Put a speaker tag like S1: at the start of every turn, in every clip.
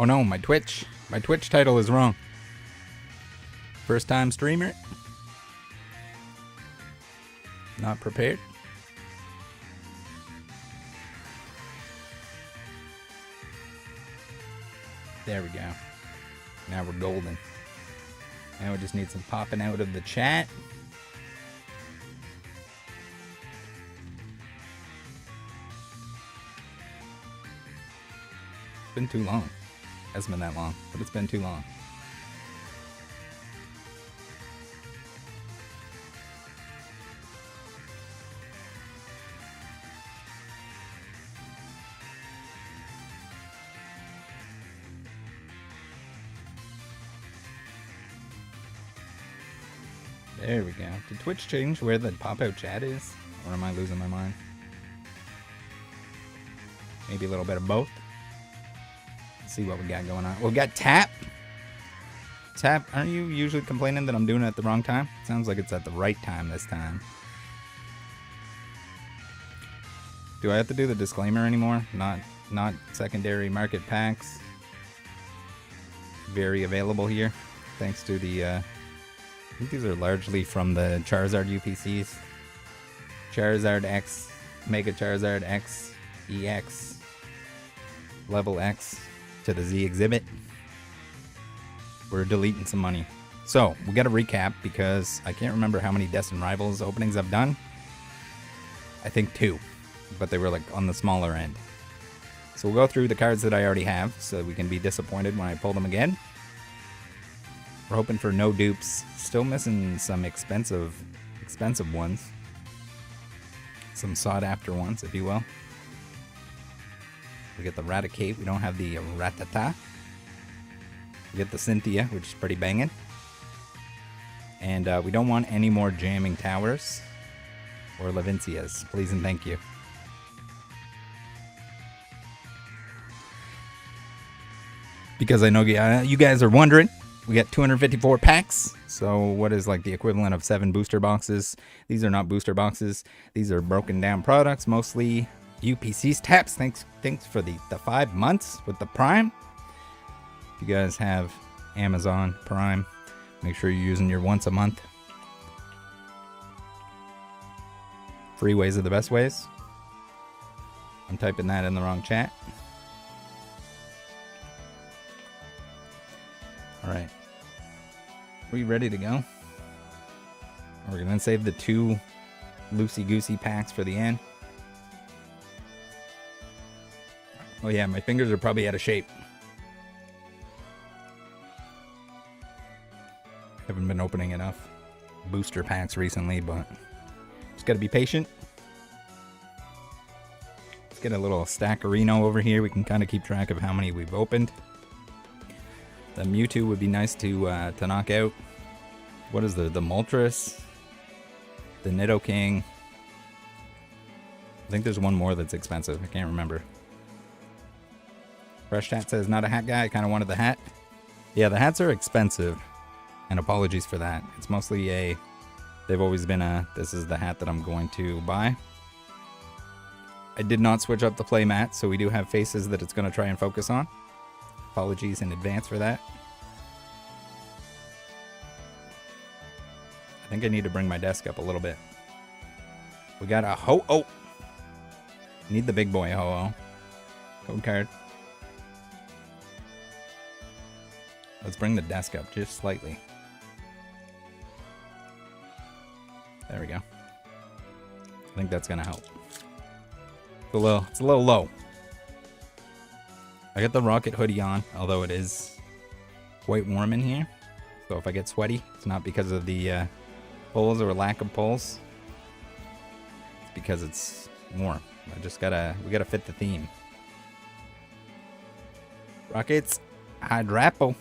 S1: Oh no, my Twitch title is wrong. First time streamer. Not prepared. There we go. Now we're golden. Now we just need some popping out of the chat. It's been too long. It hasn't been that long, but it's been too long. There we go. Did Twitch change where the pop-out chat is? Or am I losing my mind? Maybe a little bit of both. Let's see what we got going on. We got Tap. Tap, aren't you usually complaining that I'm doing it at the wrong time? Sounds like it's at the right time this time. Do I have to do the disclaimer anymore? Not secondary market packs. Very available here. Thanks to the... I think these are largely from the Charizard UPCs. Charizard X, Mega Charizard X, EX, Level X to the Z exhibit. We're deleting some money. So, we got to recap because I can't remember how many Destined Rivals openings I've done. I think 2, but they were like on the smaller end. So we'll go through the cards that I already have so we can be disappointed when I pull them again. We're hoping for no dupes. Still missing some expensive ones. Some sought after ones, if you will. We get the Raticate. We don't have the Rattata. We get the Cynthia, which is pretty banging. And we don't want any more jamming towers or Levincias. Please and thank you. Because I know you guys are wondering. We got 254 packs, so what is like the equivalent of 7 booster boxes. These are not booster boxes. These are broken down products, mostly UPCs. Taps, thanks for the 5 months with the Prime. If you guys have Amazon Prime, make sure you're using your once a month. Free ways are the best ways. I'm typing that in the wrong chat. All right. Are we ready to go? We're going to save the 2 loosey-goosey packs for the end. Oh yeah, my fingers are probably out of shape. Haven't been opening enough booster packs recently, but just got to be patient. Let's get a little stackerino over here. We can kind of keep track of how many we've opened. The Mewtwo would be nice to knock out. What is the Moltres? The Nidoking. I think there's one more that's expensive. I can't remember. Fresh Hat says, not a hat guy. I kind of wanted the hat. Yeah, the hats are expensive. And apologies for that. It's mostly they've always been this is the hat that I'm going to buy. I did not switch up the play mat, so we do have faces that it's going to try and focus on. Apologies in advance for that. I think I need to bring my desk up a little bit. We got a Ho-Oh. Need the big boy Ho-Oh. Code card. Let's bring the desk up just slightly. There we go. I think that's gonna help. It's a little low. I got the Rocket hoodie on, although it is quite warm in here. So if I get sweaty, it's not because of the poles or lack of poles. It's because it's warm. We gotta fit the theme. Rockets, Hydrapple.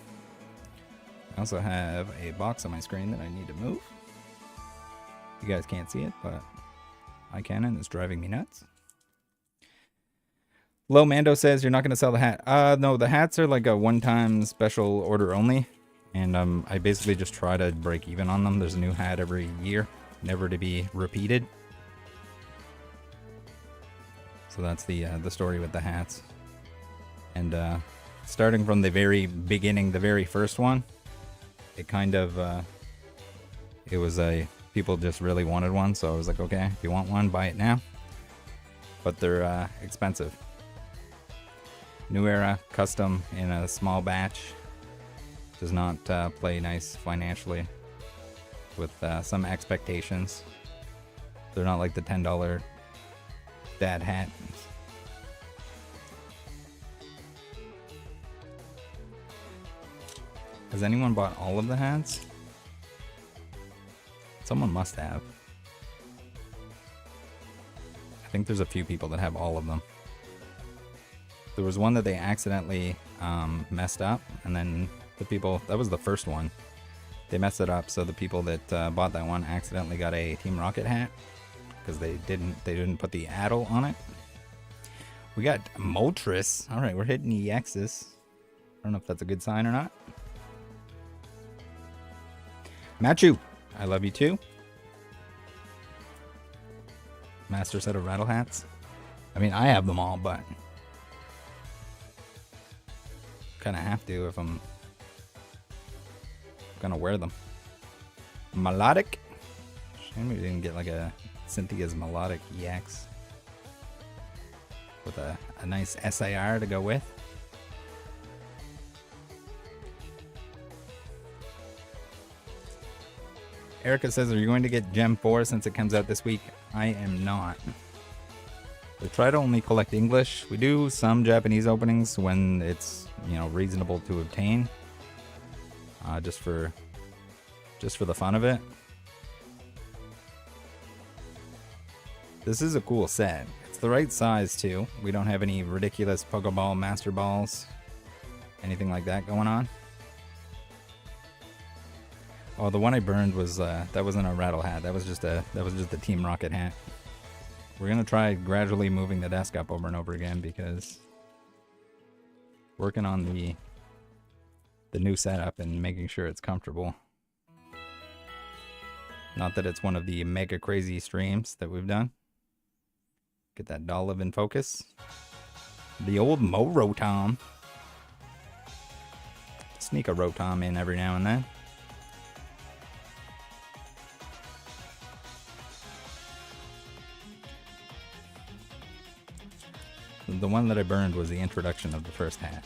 S1: I also have a box on my screen that I need to move. You guys can't see it, but I can, and it's driving me nuts. Low Mando says you're not going to sell the hat. No, the hats are like a one-time special order only. And I basically just try to break even on them. There's a new hat every year, never to be repeated. So that's the story with the hats. And starting from the very beginning, the very first one, it kind of, it was people just really wanted one, so I was like, okay, if you want one, buy it now. But they're expensive. New Era, custom in a small batch. Does not play nice financially with some expectations. They're not like the $10 dad hat. Has anyone bought all of the hats? Someone must have. I think there's a few people that have all of them. There was one that they accidentally messed up, and then the people, that was the first one. They messed it up, so the people that bought that one accidentally got a Team Rocket hat because they didn't put the Addle on it. We got Moltres. All right, we're hitting EXs. I don't know if that's a good sign or not. Mewtwo, I love you too. Master set of rattle hats. I mean, I have them all, but kind of have to if I'm gonna wear them. Melodic. Shame we didn't get like a Cynthia's Melodic EX with a nice SIR to go with. Erica says, are you going to get Gem 4 since it comes out this week? I am not. We try to only collect English. We do some Japanese openings when it's, you know, reasonable to obtain. Just for the fun of it. This is a cool set. It's the right size too. We don't have any ridiculous Pokeball Master Balls, anything like that going on. Oh, the one I burned was that wasn't a rattle hat. That was just a Team Rocket hat. We're gonna try gradually moving the desk up over and over again because working on the new setup and making sure it's comfortable. Not that it's one of the mega crazy streams that we've done. Get that doll live in focus. The old Rotom. Sneak a Rotom in every now and then. The one that I burned was the introduction of the first hat.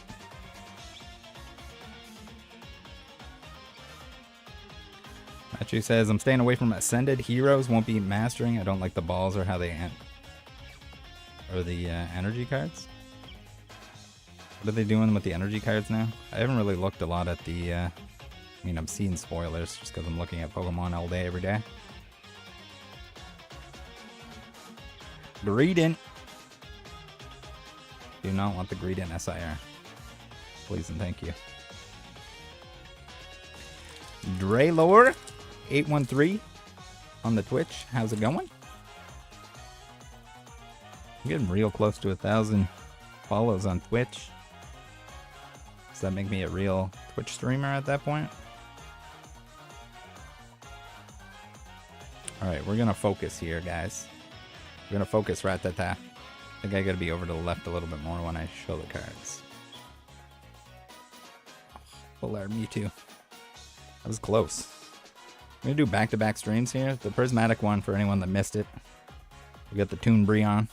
S1: Mewtwo says, I'm staying away from Ascended. Heroes won't be mastering. I don't like the balls or how they or the energy cards. What are they doing with the energy cards now? I haven't really looked a lot at the... I mean, I'm seeing spoilers just because I'm looking at Pokemon all day, every day. Greedent. Do not want the Greedent SIR. Please and thank you. Draylor 813 on the Twitch. How's it going? I'm getting real close to 1,000 follows on Twitch. Does that make me a real Twitch streamer at that point? Alright, we're gonna focus here, guys. We're gonna focus Rattata. I think I gotta be over to the left a little bit more when I show the cards. Full art Mewtwo. That was close. I'm gonna do back-to-back streams here. The prismatic one for anyone that missed it. We got the Toon Breon.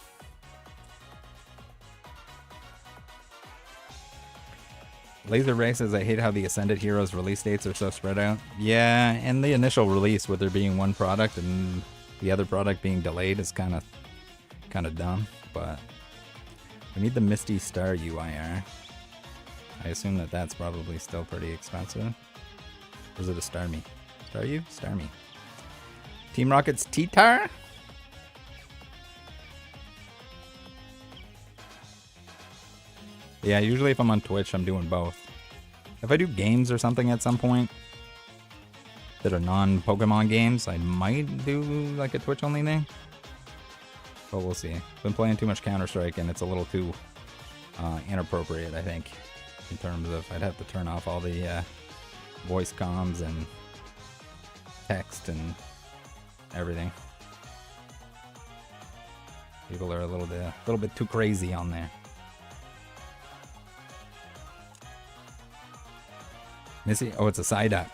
S1: Laser Ray says, I hate how the Ascended Heroes release dates are so spread out. Yeah, and the initial release with there being one product and the other product being delayed is kind of dumb. But we need the Misty Star UIR. I assume that that's probably still pretty expensive. Or is it a Starmie? Staryu? Starmie. Team Rocket's T-Tar? Yeah, usually if I'm on Twitch, I'm doing both. If I do games or something at some point that are non-Pokemon games, I might do like a Twitch-only thing. But we'll see. Been playing too much Counter-Strike and it's a little too inappropriate, I think. In terms of, I'd have to turn off all the voice comms and text and everything. People are a little bit too crazy on there. Missy? Oh, it's a Psyduck.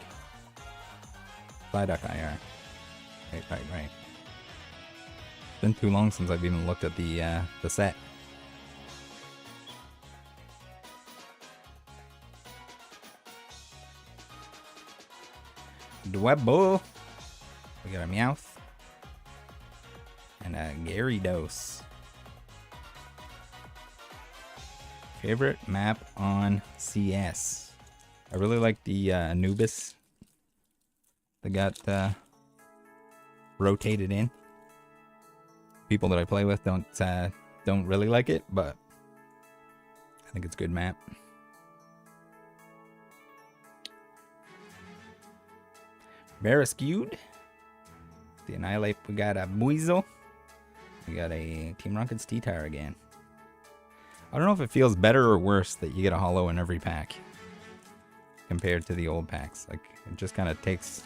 S1: Psyduck IR. Right. It's been too long since I've even looked at the set. Dwebbo. We got a Meowth. And a Gyarados. Favorite map on CS? I really like the Anubis that got rotated in. People that I play with don't really like it, but I think it's a good map. Barraskewed. The Annihilate, we got a Buizel. We got a Team Rocket's T-Tire again. I don't know if it feels better or worse that you get a holo in every pack compared to the old packs. Like, it just kind of takes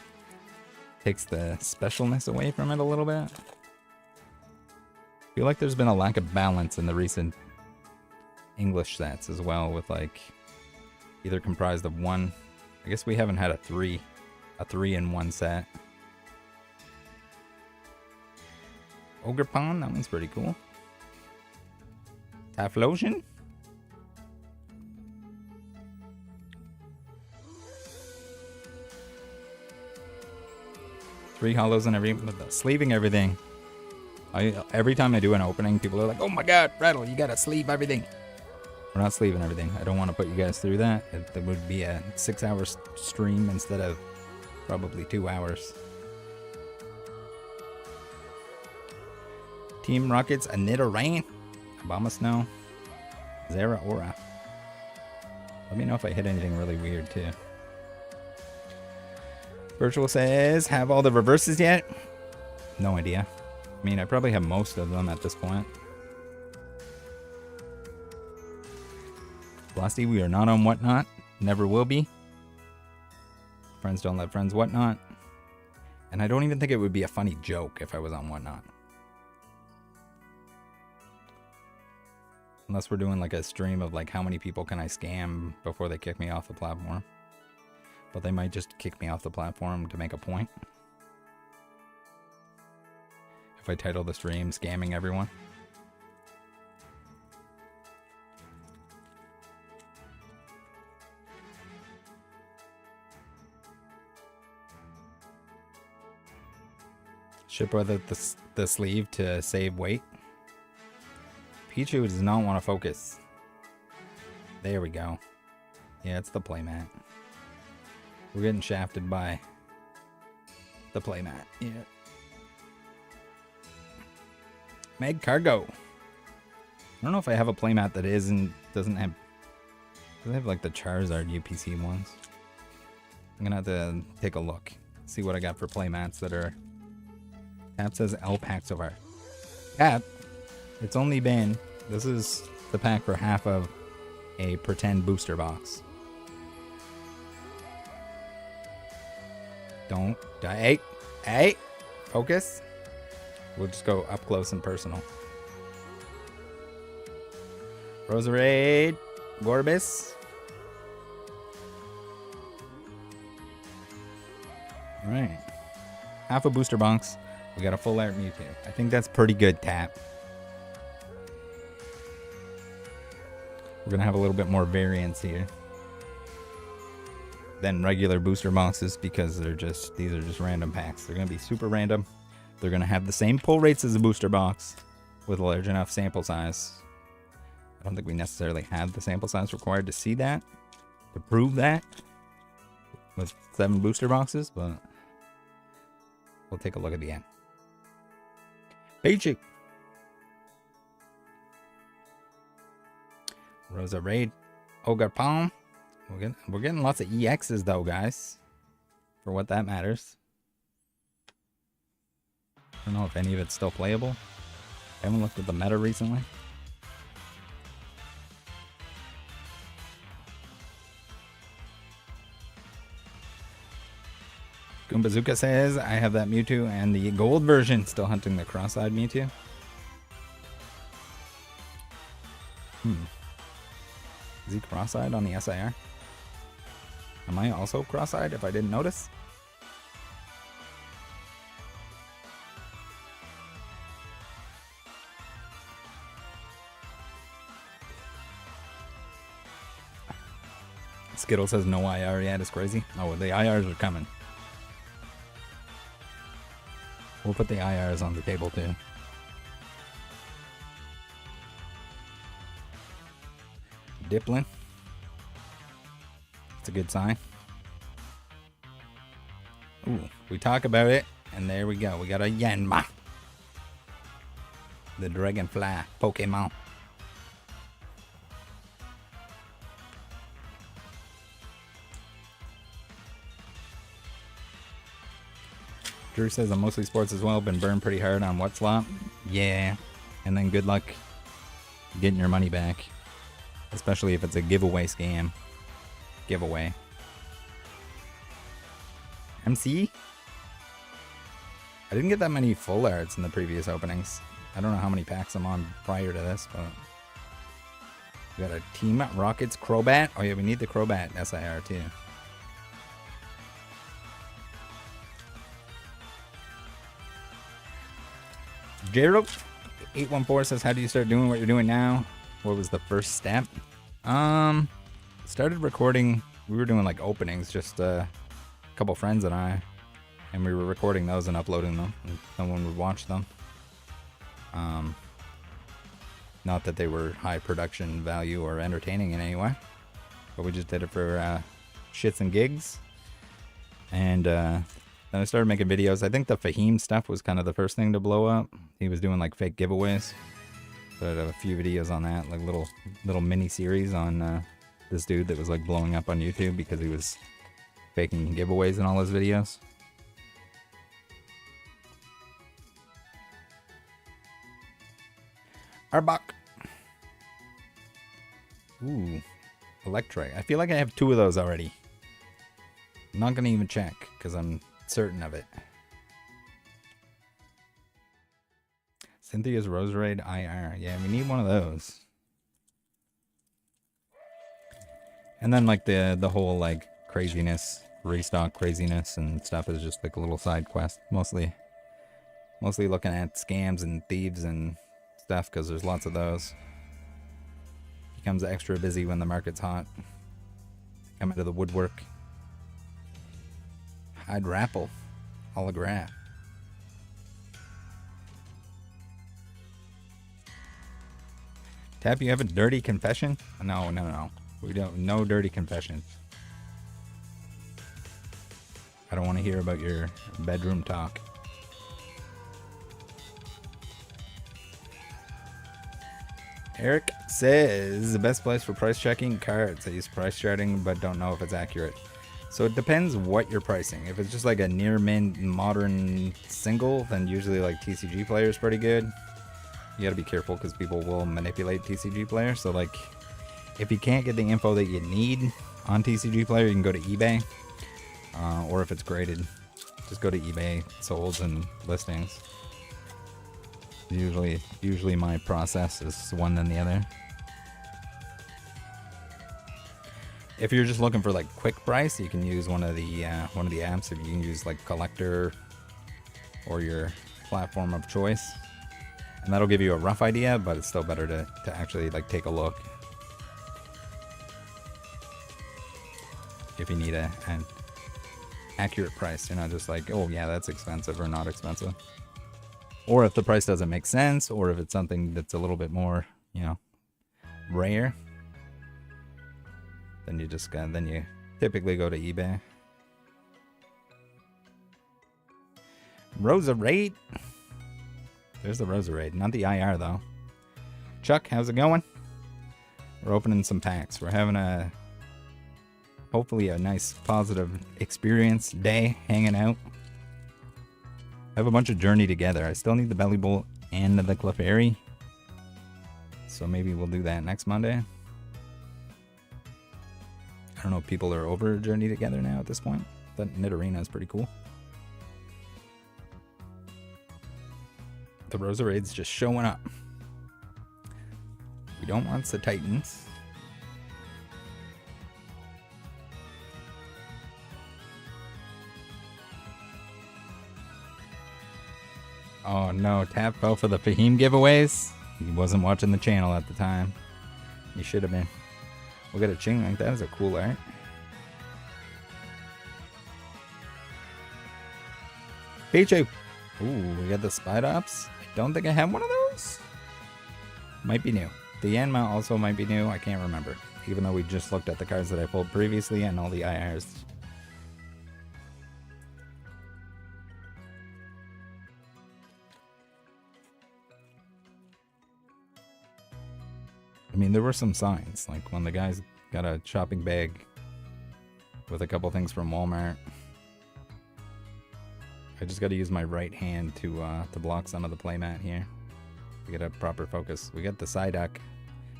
S1: the specialness away from it a little bit. I feel like there's been a lack of balance in the recent English sets as well, with like either comprised of one. I guess we haven't had a three in one set. Ogerpon, that one's pretty cool. Typhlosion. Three holos and sleeving everything. Every time I do an opening, people are like, "Oh my God, Rattle, you gotta sleeve everything." We're not sleeving everything. I don't want to put you guys through that. It would be a 6-hour stream instead of probably 2 hours. Team Rockets, a Nidoran, Abomasnow, Zeraora. Let me know if I hit anything really weird too. Virtual says, have all the reverses yet? No idea. I mean, I probably have most of them at this point. Blasty, we are not on Whatnot. Never will be. Friends don't let friends Whatnot. And I don't even think it would be a funny joke if I was on Whatnot. Unless we're doing like a stream of like how many people can I scam before they kick me off the platform. But they might just kick me off the platform to make a point. If I title the stream Scamming Everyone. Ship with the sleeve to save weight. Pichu does not want to focus. There we go. Yeah, it's the playmat. We're getting shafted by the playmat. Yeah. Meg Cargo. I don't know if I have a playmat that doesn't have like the Charizard UPC ones. I'm gonna have to take a look. See what I got for playmats that are. Tap says L pack so far. Tap. It's only been. This is the pack for half of a pretend booster box. Don't die. Hey, focus. We'll just go up close and personal. Roserade, Gorbis. All right, half a booster box. We got a full art Mewtwo. I think that's pretty good, Tap. We're gonna have a little bit more variance here than regular booster boxes because these are just random packs. They're gonna be super random. They're gonna have the same pull rates as a booster box with a large enough sample size. I don't think we necessarily have the sample size required to see that, to prove that with 7 booster boxes, but we'll take a look at the end. Basic. Rosa Raid. Ogre Palm. We're getting lots of EXs though, guys. For what that matters. I don't know if any of it's still playable. I haven't looked at the meta recently. Goombazooka says, I have that Mewtwo and the gold version. Still hunting the cross-eyed Mewtwo. Is he cross-eyed on the SIR? Am I also cross-eyed if I didn't notice? Skittle says no IR yet. It's crazy. Oh, the IRs are coming. We'll put the IRs on the table too. Diplin. It's a good sign. Ooh, we talk about it, and there we go. We got a Yanma. The Dragonfly Pokemon. Drew says I'm mostly sports as well. Been burned pretty hard on what slot? Yeah. And then good luck getting your money back. Especially if it's a giveaway scam. Giveaway. MC? I didn't get that many full arts in the previous openings. I don't know how many packs I'm on prior to this, but... We got a Team Rockets Crobat. Oh yeah, we need the Crobat SIR too. Gerald 814 says, how do you start doing what you're doing now? What was the first step? Started recording. We were doing like openings, just a couple friends and I, and we were recording those and uploading them, and someone would watch them. Not that they were high production value or entertaining in any way, but we just did it for shits and gigs. And then I started making videos. I think the Fahim stuff was kind of the first thing to blow up. He was doing like fake giveaways. But a few videos on that, like little mini series on this dude that was like blowing up on YouTube because he was faking giveaways in all his videos. Arbok. Ooh, Electrike. I feel like I have 2 of those already. I'm not gonna even check because I'm certain of it. Cynthia's Roserade IR. Yeah, we need one of those. And then like the whole like craziness, restock craziness and stuff is just like a little side quest. Mostly looking at scams and thieves and stuff because there's lots of those. Becomes extra busy when the market's hot. Come out of the woodwork. Hydrapple. Holograph. Tap, you have a dirty confession? No. We don't. No dirty confessions. I don't want to hear about your bedroom talk. Eric says the best place for price checking cards. I use price charting but don't know if it's accurate. So it depends what you're pricing. If it's just like a near mint modern single, then usually like TCG Player is pretty good. You gotta be careful because people will manipulate TCG Player. So like, if you can't get the info that you need on TCG Player, you can go to eBay. Or if it's graded, just go to eBay, solds and listings. Usually my process is one than the other. If you're just looking for like quick price, you can use one of the apps. If you can use like Collector or your platform of choice, and that'll give you a rough idea, but it's still better to actually like take a look if you need an accurate price. You're not just like, oh yeah, that's expensive or not expensive. Or if the price doesn't make sense, or if it's something that's a little bit more, you know, rare, then you typically go to eBay. Roserade. There's the Roserade, not the IR though. Chuck, how's it going? We're opening some packs. We're having hopefully a nice positive experience day hanging out. I have a bunch of Journey Together. I still need the Belly Bolt and the Clefairy. So maybe we'll do that next Monday. I don't know if people are over Journey Together now at this point. But Nidorina is pretty cool. The Roserade's just showing up. We don't want the Titans. Oh no, Tap fell for the Fahim giveaways. He wasn't watching the channel at the time. He should have been. We'll get a Ching Link. That is a cool art. PJ. Ooh, we got the Spidops. I don't think I have one of those. Might be new. The Yanma also might be new. I can't remember. Even though we just looked at the cards that I pulled previously and all the IRs. I mean, there were some signs, like when the guys got a shopping bag with a couple things from Walmart. I just got to use my right hand to block some of the playmat here to get a proper focus. We got the Psyduck,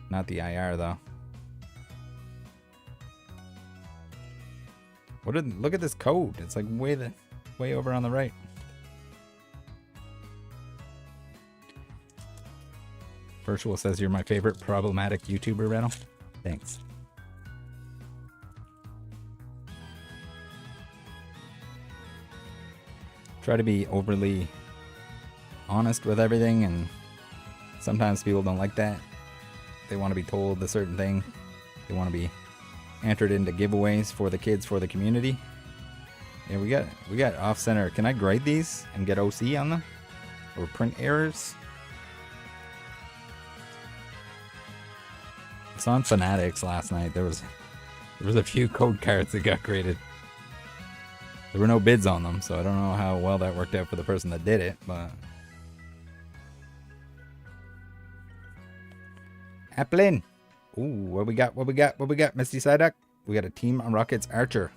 S1: not the IR though. Look at this code. It's like way over on the right. Virtual says you're my favorite problematic YouTuber, Rattle. Thanks. Try to be overly honest with everything, and sometimes people don't like that. They want to be told a certain thing. They want to be entered into giveaways for the kids, for the community. Yeah, we got off center. Can I grade these and get OC on them? Or print errors? I saw on Fanatics last night. There was a few code cards that got graded. There were no bids on them, so I don't know how well that worked out for the person that did it, but... Applin! Ooh, what we got, Misty Psyduck? We got a Team Rockets Archer.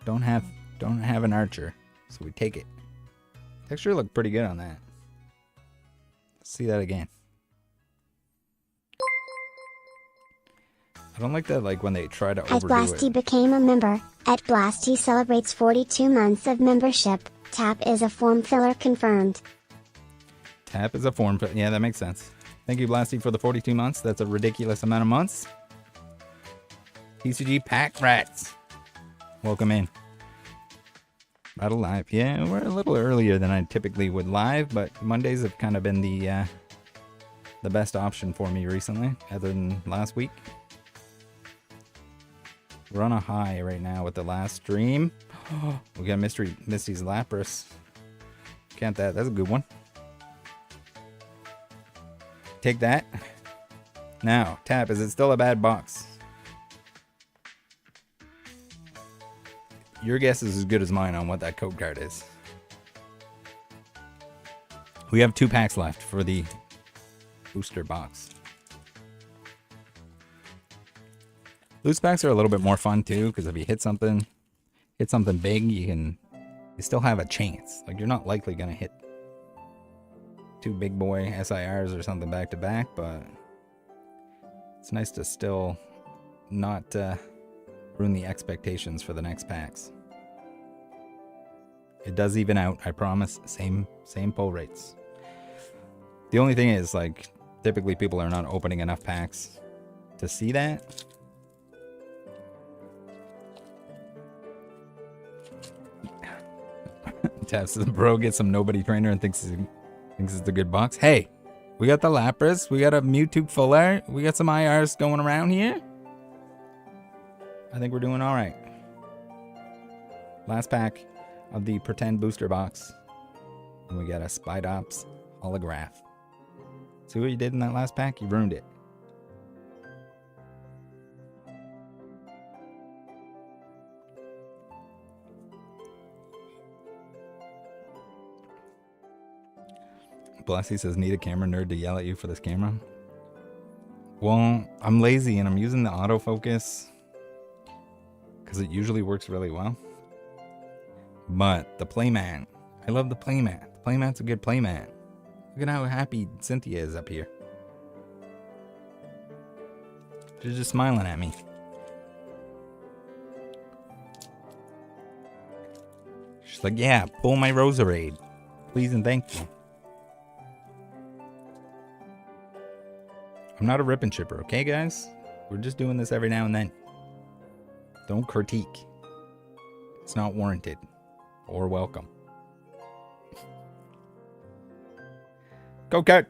S1: Don't have an Archer, so we take it. Texture looked pretty good on that. Let's see that again. I don't like that, like, when they try to overdo it.
S2: As Blasty became a member, at Blasty celebrates 42 months of membership. Tap is a form filler confirmed.
S1: Tap is a form filler. Yeah, that makes sense. Thank you, Blasty, for the 42 months. That's a ridiculous amount of months. TCG Pack Rats. Welcome in. Rattle live. Yeah, we're a little earlier than I typically would live, but Mondays have kind of been the best option for me recently, other than last week. We're on a high right now with the last stream. We got Misty's Lapras. Can't that? That's a good one. Take that. Now, Tap, is it still a bad box? Your guess is as good as mine on what that code card is. We have 2 packs left for the booster box. Loose packs are a little bit more fun too, because if you hit something big, you still have a chance. Like, you're not likely gonna hit 2 big boy SIRs or something back to back, but it's nice to still not ruin the expectations for the next packs. It does even out, I promise. Same pull rates. The only thing is, like, typically people are not opening enough packs to see that. Taps the bro, get some nobody trainer and thinks it's a good box. Hey, we got the Lapras, we got a Mewtwo full art, we got some IRs going around here. I think we're doing all right. Last pack of the pretend booster box, and we got a Spidops holograph. See what you did in that last pack? You ruined it. Blasty says, need a camera nerd to yell at you for this camera. Well, I'm lazy and I'm using the autofocus because it usually works really well. But the playmat, I love the playmat. The playmat's a good playmat. Look at how happy Cynthia is up here. She's just smiling at me. She's like, yeah, pull my Roserade. Please and thank you. I'm not a rip and chipper, okay, guys? We're just doing this every now and then. Don't critique. It's not warranted or welcome. Go, cat.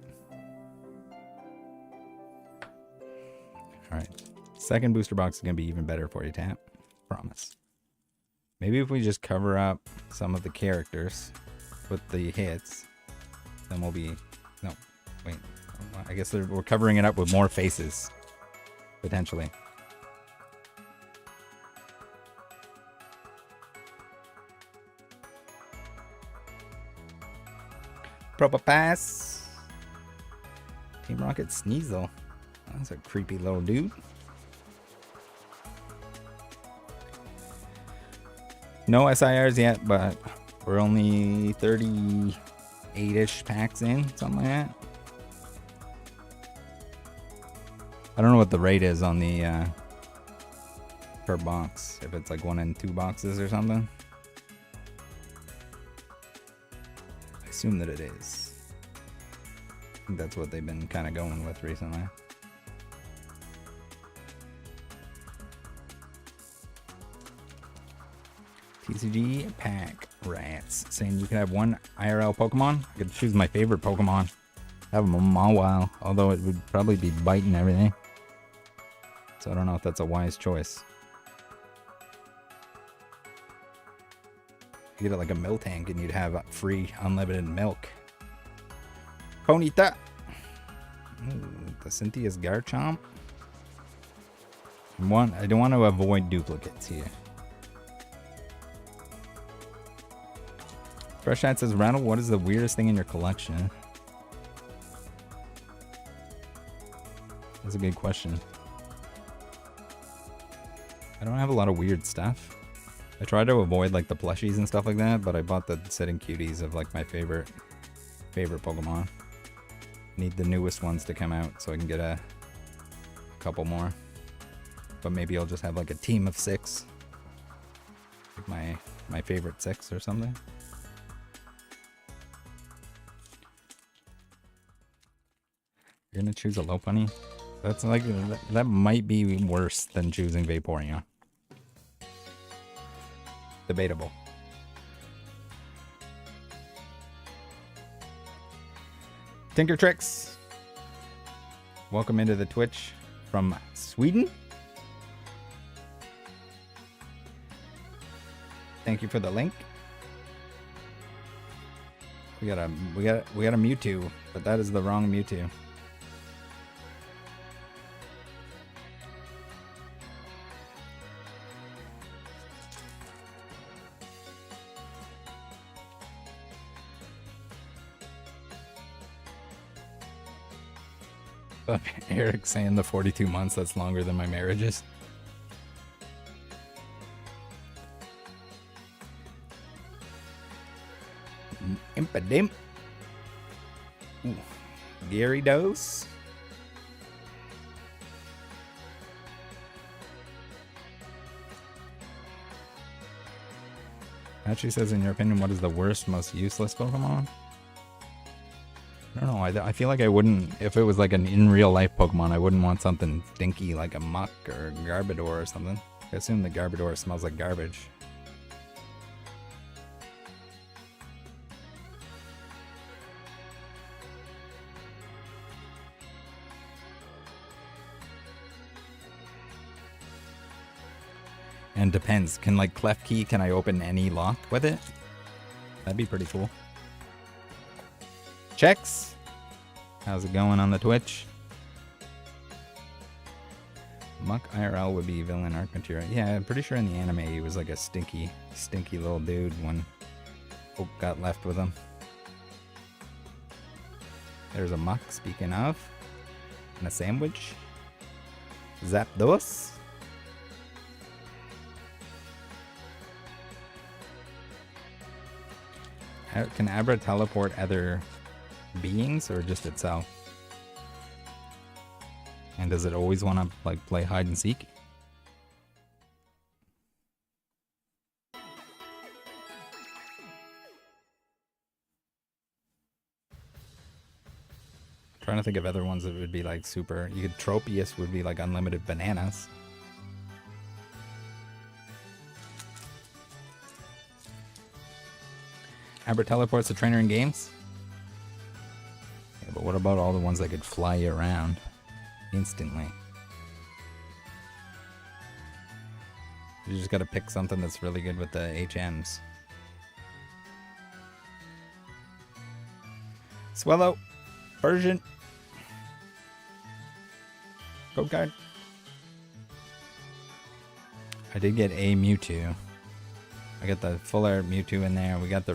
S1: All right. Second booster box is going to be even better for you, Tap. Promise. Maybe if we just cover up some of the characters with the hits, then we'll be... No, wait. I guess we're covering it up with more faces. Potentially. Proper pass. Team Rocket Sneasel. That's a creepy little dude. No SIRs yet, but we're only 38-ish packs in, something like that. I don't know what the rate is on the per box, if it's like 1 and 2 boxes or something. I assume that it is. I think that's what they've been kind of going with recently. TCG pack rats saying you can have one IRL Pokemon. I could choose my favorite Pokemon. Have them a while, although it would probably be biting everything. So I don't know if that's a wise choice. You get it like a milk tank and you'd have free unlimited milk. Ponyta. Ooh, the Cynthia's Garchomp. I don't want to avoid duplicates here. Fresh Chat says, Randall, what is the weirdest thing in your collection? That's a good question. I don't have a lot of weird stuff. I try to avoid like the plushies and stuff like that, but I bought the sitting cuties of like my favorite Pokemon. Need the newest ones to come out so I can get a couple more. But maybe I'll just have like a team of 6. Like my favorite 6 or something. You're gonna choose a Lopunny? That's like, that might be worse than choosing Vaporeon. Debatable. Tinker Tricks. Welcome into the Twitch from Sweden. Thank you for the link. We got a Mewtwo, but that is the wrong Mewtwo. Eric saying the 42 months, that's longer than my marriages. Impadimp. Gary Dose. Actually says, in your opinion, what is the worst, most useless Pokemon? I don't know. I feel like I wouldn't, if it was like an in real life Pokemon, I wouldn't want something stinky like a Muck or Garbodor or something. I assume the Garbodor smells like garbage. And depends. Can like Klefki, can I open any lock with it? That'd be pretty cool. Checks. How's it going on the Twitch? Muck IRL would be villain arc material. Yeah, I'm pretty sure in the anime he was like a stinky little dude when Oak got left with him. There's a Muck, speaking of. And a sandwich. Zapdos. Can Abra teleport other beings or just itself? And does it always want to like play hide and seek? Trying to think of other ones that would be like super. You could Tropius would be like unlimited bananas. Abra teleports the trainer in games. but what about all the ones that could fly you around instantly? You just gotta pick something that's really good with the HMs. Swallow. Version. Code card. I did get a Mewtwo. I got the full art Mewtwo in there. We got the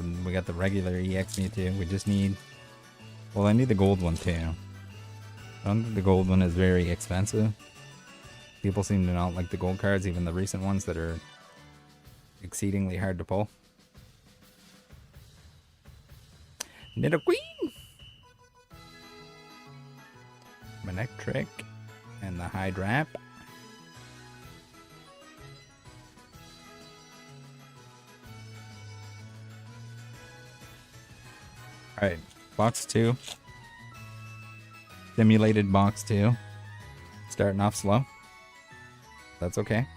S1: regular EX Mewtwo. We just need, well, I need the gold one too. I don't think the gold one is very expensive. People seem to not like the gold cards, even the recent ones that are exceedingly hard to pull. Nidoqueen! Manectric and the Hydrap. Alright, box 2. Simulated box 2. Starting off slow. That's okay.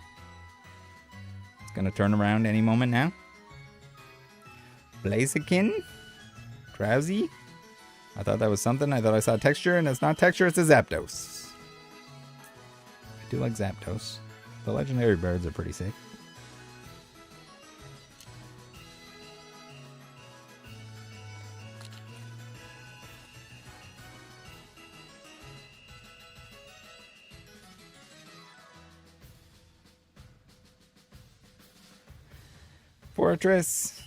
S1: It's gonna turn around any moment now. Blaziken. Drowsy. I thought that was something. I thought I saw texture, and it's not texture, it's a Zapdos. I do like Zapdos. The legendary birds are pretty sick. Fortress.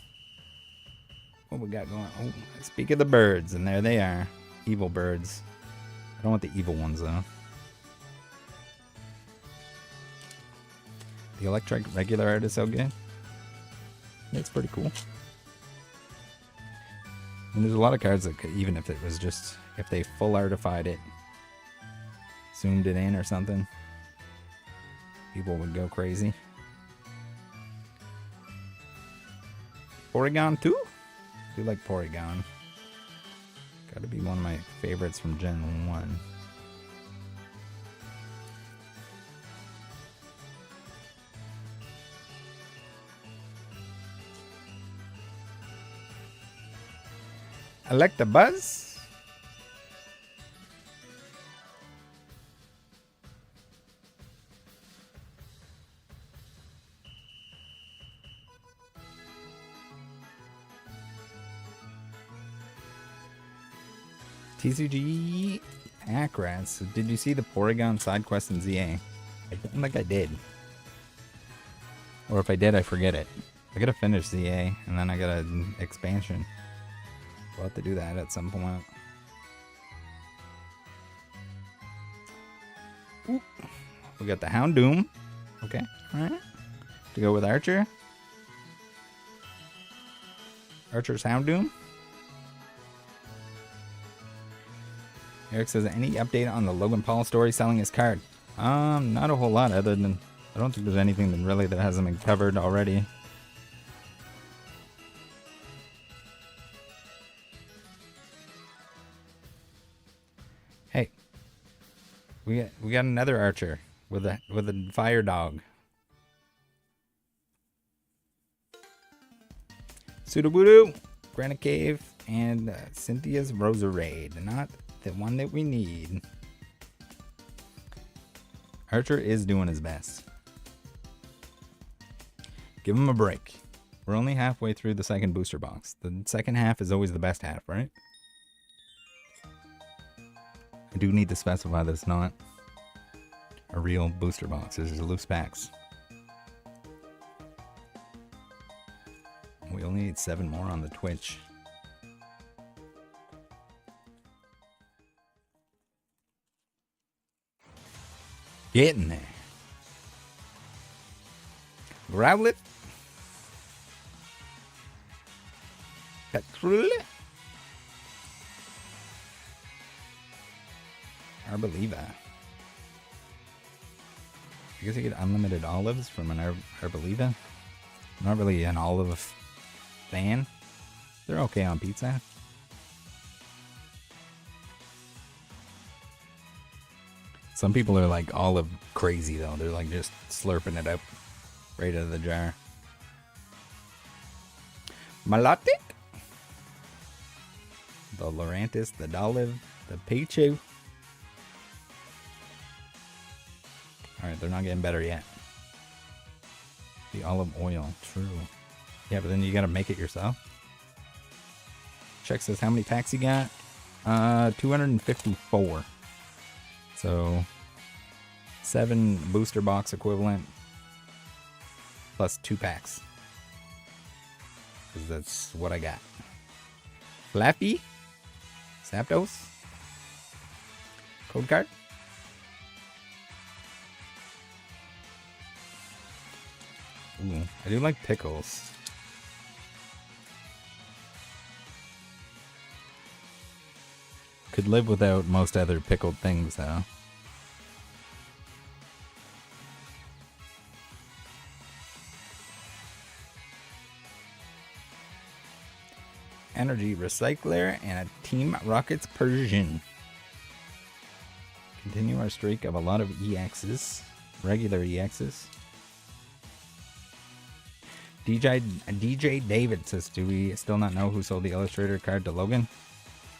S1: What we got going? Oh, speak of the birds, and there they are. Evil birds. I don't want the evil ones, though. The electric regular art is so good. It's pretty cool. And there's a lot of cards that could, even if it was just, if they full artified it, zoomed it in or something, people would go crazy. Porygon 2? I do like Porygon. Gotta be one of my favorites from Gen 1. Electabuzz. TCG Packrats. Did you see the Porygon side quest in ZA? I don't think I did. Or if I did, I forget it. I gotta finish ZA, and then I got an expansion. We'll have to do that at some point. Ooh. We got the Houndoom. Okay, alright. To go with Archer. Archer's Houndoom. Eric says, any update on the Logan Paul story selling his card? Not a whole lot, other than I don't think there's anything that really that hasn't been covered already. Hey, we got another Archer with a fire dog. Sudowoodo, Granite Cave, and Cynthia's Roserade. Not the one that we need. Archer is doing his best. Give him a break. We're only halfway through the second booster box. The second half is always the best half, right? I do need to specify that it's not a real booster box. This is loose packs. We only need 7 more on the Twitch. Getting there. Growlithe. Petrol. Arboliva. I guess you get unlimited olives from an Arboliva. I'm not really an olive fan. They're okay on pizza. Some people are like olive crazy though. They're like just slurping it up right out of the jar. Milotic. The Lurantis, the Dolive, The Pichu. Alright, they're not getting better yet. The olive oil, true. Yeah, but then you gotta make it yourself. Check says how many packs you got? 254. So 7 booster box equivalent plus 2 packs. Because that's what I got. Flappy? Zapdos? Code card? Ooh, I do like pickles. Could live without most other pickled things, though. Energy Recycler and a Team Rockets Persian. Continue our streak of a lot of EXs. Regular EXs. DJ David says, do we still not know who sold the Illustrator card to Logan?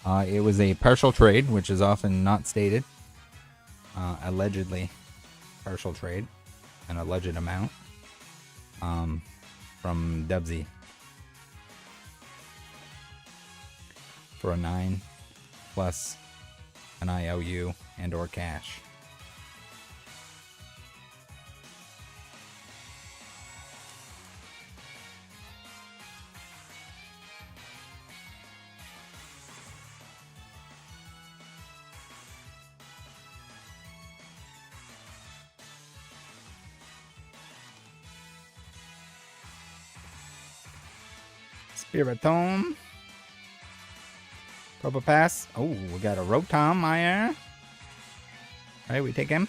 S1: It was a partial trade, which is often not stated. Allegedly partial trade. An alleged amount. From Dubsy. For a 9 plus an IOU and or cash. Spiritomb. Purple Pass. Oh, we got a Rotom Meyer. Alright, we take him.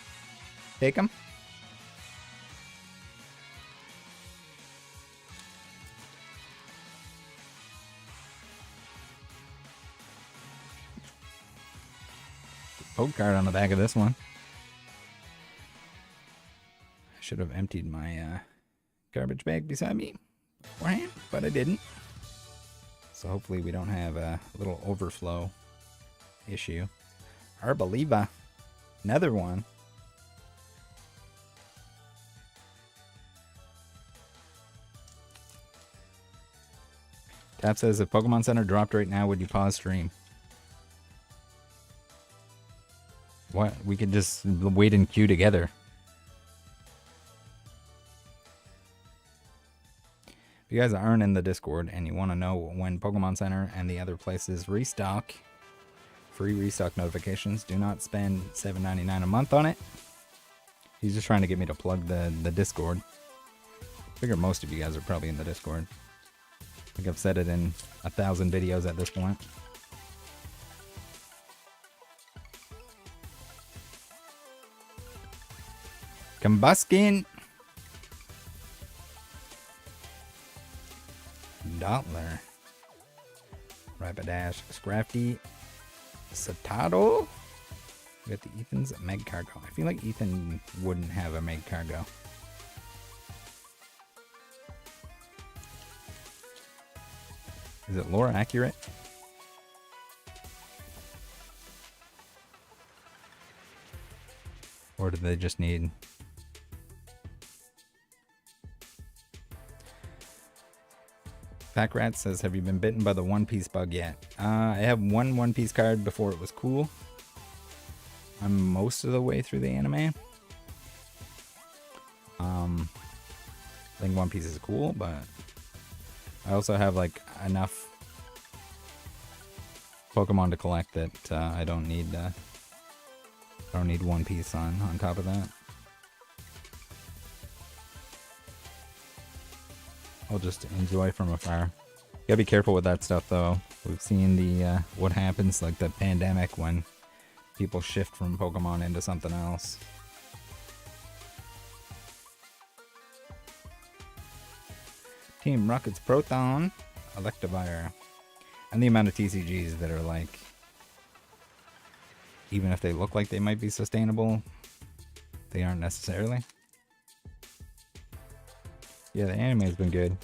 S1: Take him. Code card on the back of this one. I should have emptied my garbage bag beside me beforehand, but I didn't. So hopefully we don't have a little overflow issue. Arboliva. Another one. Tap says, if Pokemon Center dropped right now, would you pause stream? What? We could just wait in queue together. If you guys aren't in the Discord and you want to know when Pokemon Center and the other places restock, free restock notifications, do not spend $7.99 a month on it. He's just trying to get me to plug the Discord. I figure most of you guys are probably in the Discord. I think I've said it in 1,000 videos at this point. Combuskin. Dottler. Rapidash. Scrafty. Satado. We got the Ethan's Meg Cargo. I feel like Ethan wouldn't have a Meg Cargo. Is it lore accurate? Or do they just need... Pack Rat says, have you been bitten by the One Piece bug yet? I have one Piece card before it was cool. I'm most of the way through the anime. I think One Piece is cool, but I also have like enough Pokemon to collect that I don't need One Piece on top of that. I'll just enjoy from afar. Gotta be careful with that stuff though. We've seen the what happens, like the pandemic, when people shift from Pokemon into something else. Team Rocket's Proton, Electivire, and the amount of TCGs that are like, even if they look like they might be sustainable, they aren't necessarily. Yeah, the anime has been good.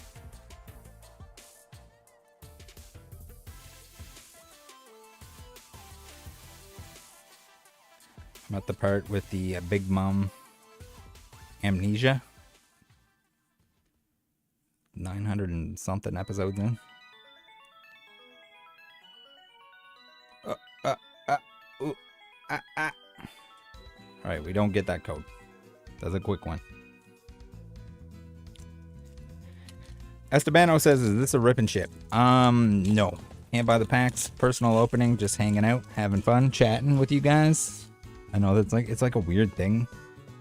S1: I'm at the part with the Big Mom amnesia. 900 and something episodes in. Alright, we don't get that code. That's a quick one. Estabano says, is this a rip and ship? No. Can't buy the packs. Personal opening, just hanging out, having fun, chatting with you guys. I know that's like, it's like a weird thing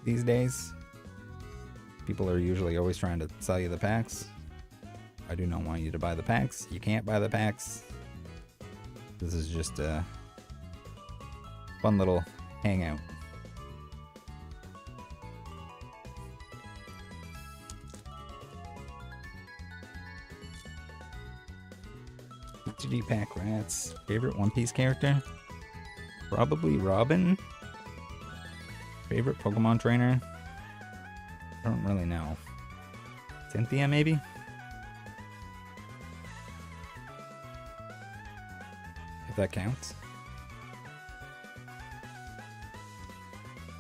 S1: these days. People are usually always trying to sell you the packs. I do not want you to buy the packs. You can't buy the packs. This is just a fun little hangout. TG Pack Rats. Favorite One Piece character? Probably Robin. Favorite Pokemon trainer? I don't really know. Cynthia, maybe? If that counts.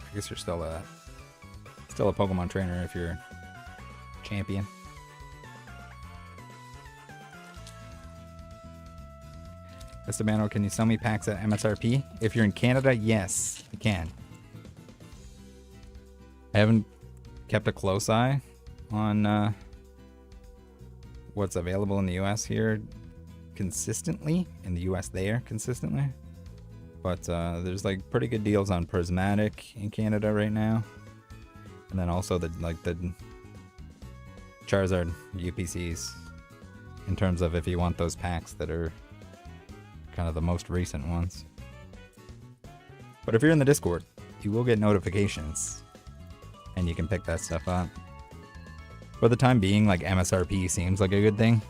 S1: I guess you're still a Pokemon trainer if you're champion. Estabano, can you sell me packs at MSRP? If you're in Canada, yes, you can. I haven't kept a close eye on what's available in the US here consistently. In the US there consistently. But there's like pretty good deals on Prismatic in Canada right now. And then also the Charizard UPCs in terms of if you want those packs that are kind of the most recent ones. But if you're in the Discord, you will get notifications and you can pick that stuff up. For the time being, like MSRP seems like a good thing,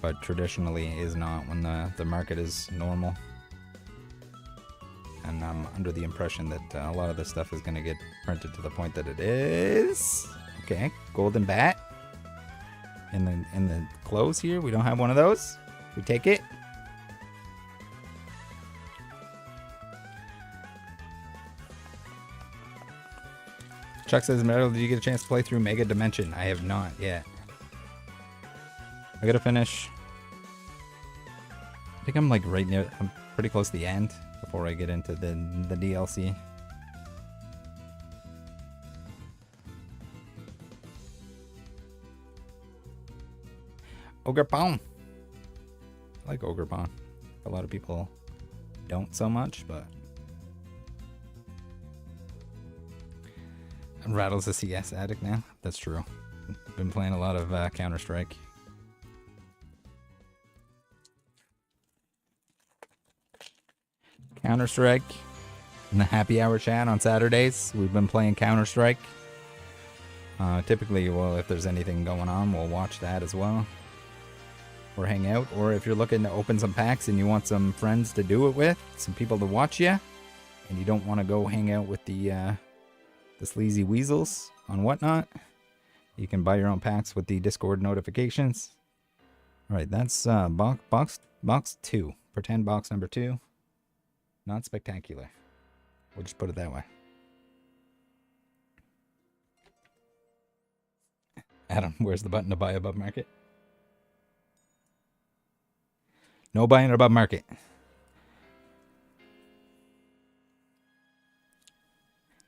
S1: but traditionally is not when the market is normal. And I'm under the impression that a lot of this stuff is going to get printed to the point that it is. Okay, golden bat in the clothes here. We don't have one of those. We take it. Chuck says, Metal, did you get a chance to play through Mega Dimension? I have not yet. I gotta finish. I think I'm like right near, I'm pretty close to the end before I get into the DLC. Ogre Pound. I like Ogre Pound. A lot of people don't so much, but Rattle's a CS addict now. That's true. Been playing a lot of Counter-Strike. Counter-Strike in the happy hour chat on Saturdays. We've been playing Counter-Strike. Typically, well, if there's anything going on, we'll watch that as well. Or hang out. Or if you're looking to open some packs and you want some friends to do it with, some people to watch you, and you don't want to go hang out with the sleazy weasels on Whatnot, you can buy your own packs with the Discord notifications. Alright, that's box 2. Pretend box number 2. Not spectacular. We'll just put it that way. Adam, where's the button to buy above market? No buying above market.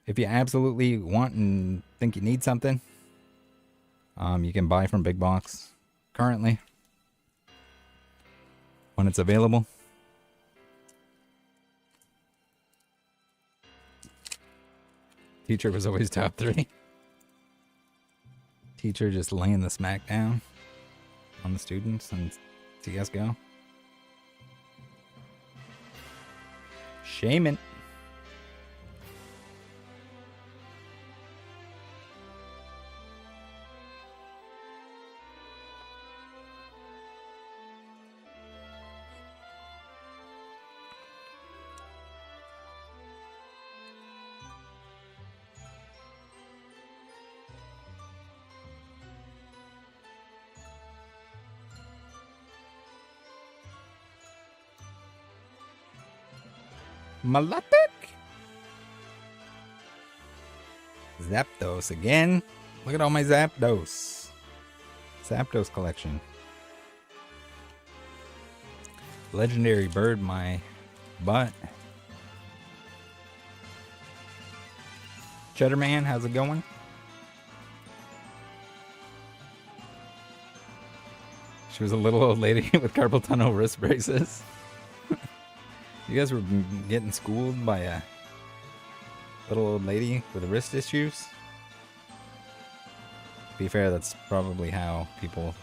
S1: If you absolutely want and think you need something, you can buy from Big Box currently when it's available. Teacher was always top 3. Teacher just laying the smack down on the students and CSGO. Shaman. Malatic? Zapdos again. Look at all my Zapdos. Zapdos collection. Legendary bird, my butt. Cheddar Man, how's it going? She was a little old lady with carpal tunnel wrist braces. You guys were getting schooled by a little old lady with wrist issues? To be fair, that's probably how people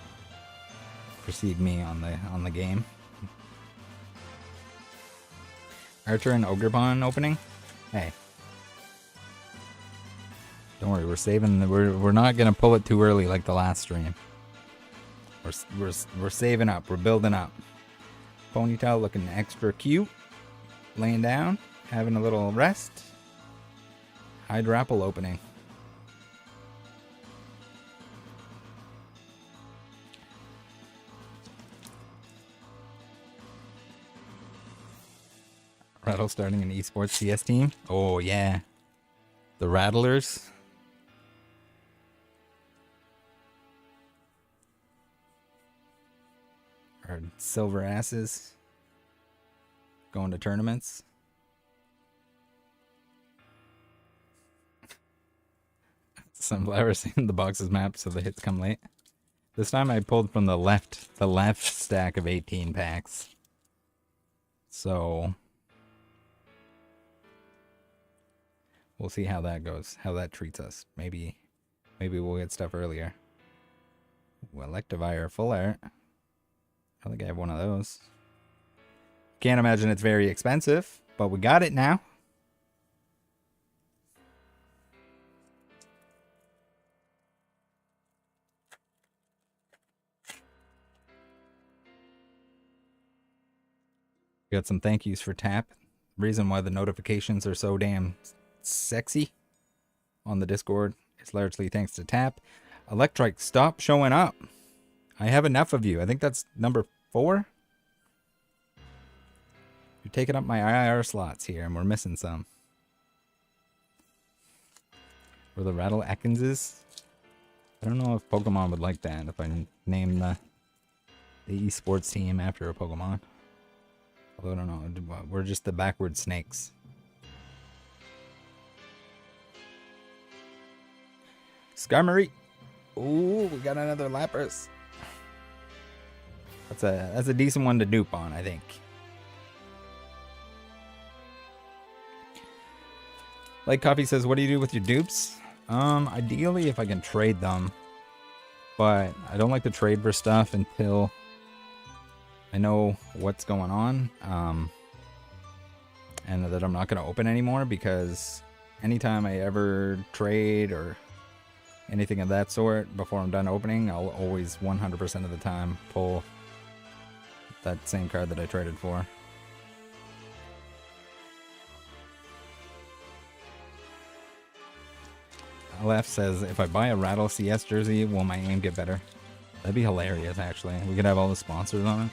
S1: perceive me on the game. Archer and Ogrepon opening? Hey. Don't worry, we're saving. We're not gonna pull it too early like the last stream. We're saving up. We're building up. Ponytail looking extra cute. Laying down, having a little rest. Hydrapple opening. Rattle starting an esports CS team. Oh yeah, the Rattlers. Our silver asses going to tournaments. Sunflowers in the boxes mapped so the hits come late. This time I pulled from the left stack of 18 packs. So we'll see how that goes, how that treats us. Maybe we'll get stuff earlier. Well, Electivire full art. I think I have one of those. Can't imagine it's very expensive, but we got it now. Got some thank yous for Tap. Reason why the notifications are so damn sexy on the Discord is largely thanks to Tap. Electrike, stop showing up. I have enough of you. I think that's number 4. You're taking up my IR slots here, and we're missing some. Or the Rattle Atkinses. I don't know if Pokemon would like that if I name the esports team after a Pokemon. Although I don't know, we're just the backward snakes. Skarmory. Ooh, we got another Lapras. That's a decent one to dupe on, I think. Like Coffee says, what do you do with your dupes? Ideally if I can trade them. But I don't like to trade for stuff until I know what's going on. And that I'm not going to open anymore, because anytime I ever trade or anything of that sort before I'm done opening, I'll always 100% of the time pull that same card that I traded for. LF says, if I buy a Rattle CS jersey, will my aim get better? That'd be hilarious, actually. We could have all the sponsors on it.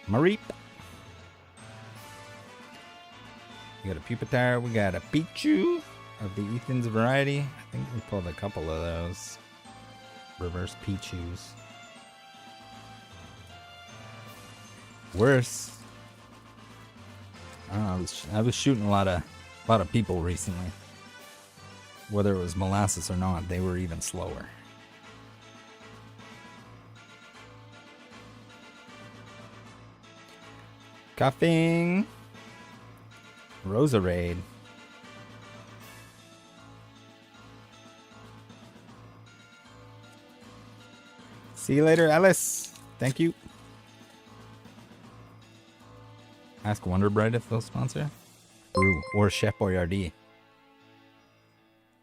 S1: Mareep. We got a Pupitar. We got a Pichu of the Ethan's variety. I think we pulled a couple of those. Reverse Pichus. Worse. I don't know, I was shooting a lot of people recently. Whether it was molasses or not, they were even slower. Cuffing. Roserade. See you later, Alice. Thank you. Ask Wonderbright if they'll sponsor. Ooh, or Chef Boyardee.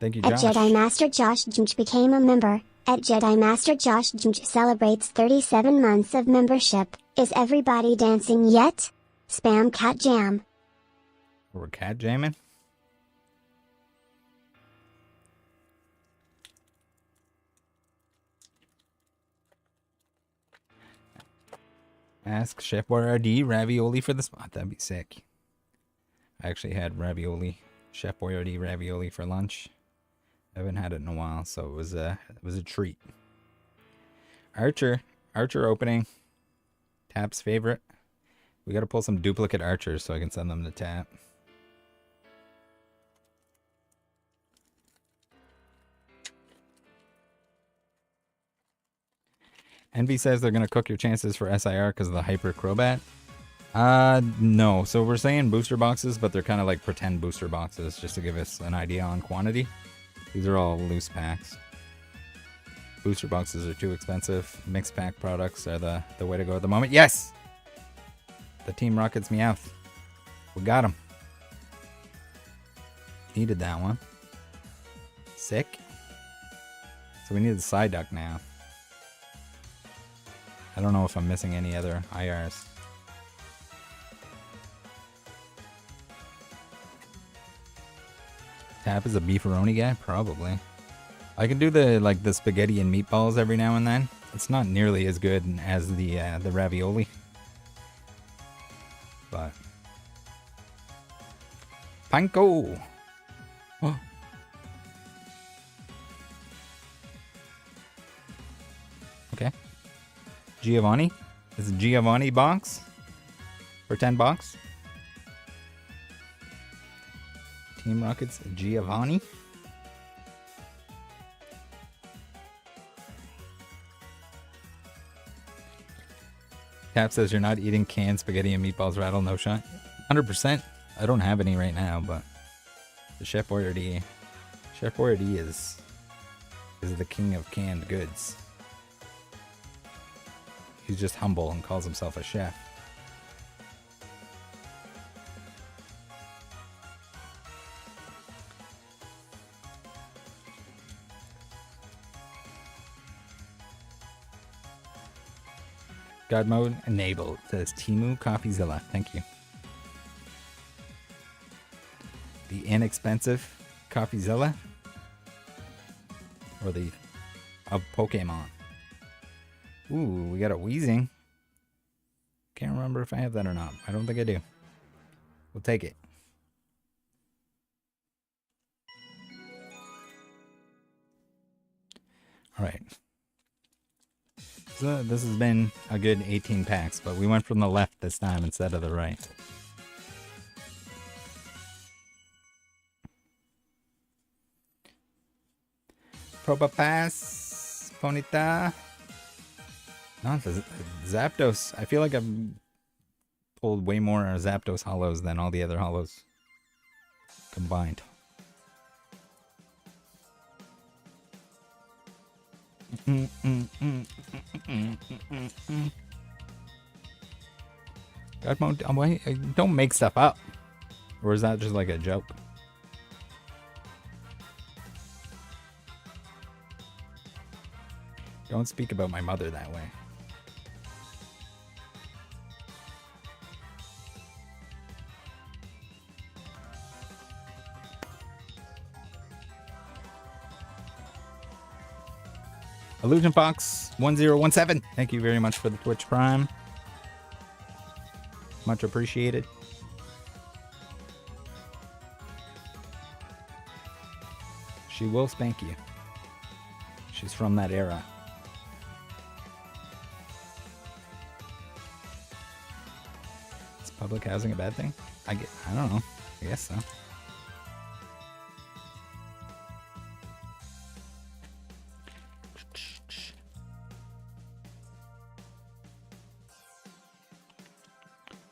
S1: Thank you, Josh.
S2: At Jedi Master Josh Junch became a member. At Jedi Master Josh Junch celebrates 37 months of membership. Is everybody dancing yet? Spam cat jam.
S1: We're cat jamming? Ask Chef Boyardee ravioli for the spot. That'd be sick. I actually had ravioli, Chef Boyardee ravioli for lunch. I haven't had it in a while, so it was a treat. Archer opening. Tap's favorite. We gotta pull some duplicate archers so I can send them to Tap. Envy says they're gonna cook your chances for SIR because of the Hyper Crobat. No. So we're saying booster boxes, but they're kind of like pretend booster boxes just to give us an idea on quantity. These are all loose packs. Booster boxes are too expensive. Mixed pack products are the way to go at the moment. Yes! The Team Rocket's Meowth. We got him. Needed that one. Sick. So we need the Psyduck now. I don't know if I'm missing any other IRs. Tap is a beefaroni guy? Probably. I can do the spaghetti and meatballs every now and then. It's not nearly as good as the ravioli. But Panko! Oh. Okay. Giovanni? Is it Giovanni box? For 10 bucks? Team Rockets Giovanni? Cap says you're not eating canned spaghetti and meatballs, Rattle, no shot. 100%. I don't have any right now, but the Chef Boyardee is the king of canned goods. He's just humble and calls himself a chef. God mode enabled, says Timu Coffeezilla. Thank you. The inexpensive Coffeezilla? Or the of Pokemon? Ooh, we got a Weezing. Can't remember if I have that or not. I don't think I do. We'll take it. Alright. So this has been a good 18 packs, but we went from the left this time instead of the right. Probopass, Ponyta. No, Zapdos. I feel like I've pulled way more Zapdos hollows than all the other hollows combined. God mode, don't make stuff up. Or is that just like a joke? Don't speak about my mother that way. Illusion Fox 1017. Thank you very much for the Twitch Prime. Much appreciated. She will spank you. She's from that era. Is public housing a bad thing? I don't know. I guess so.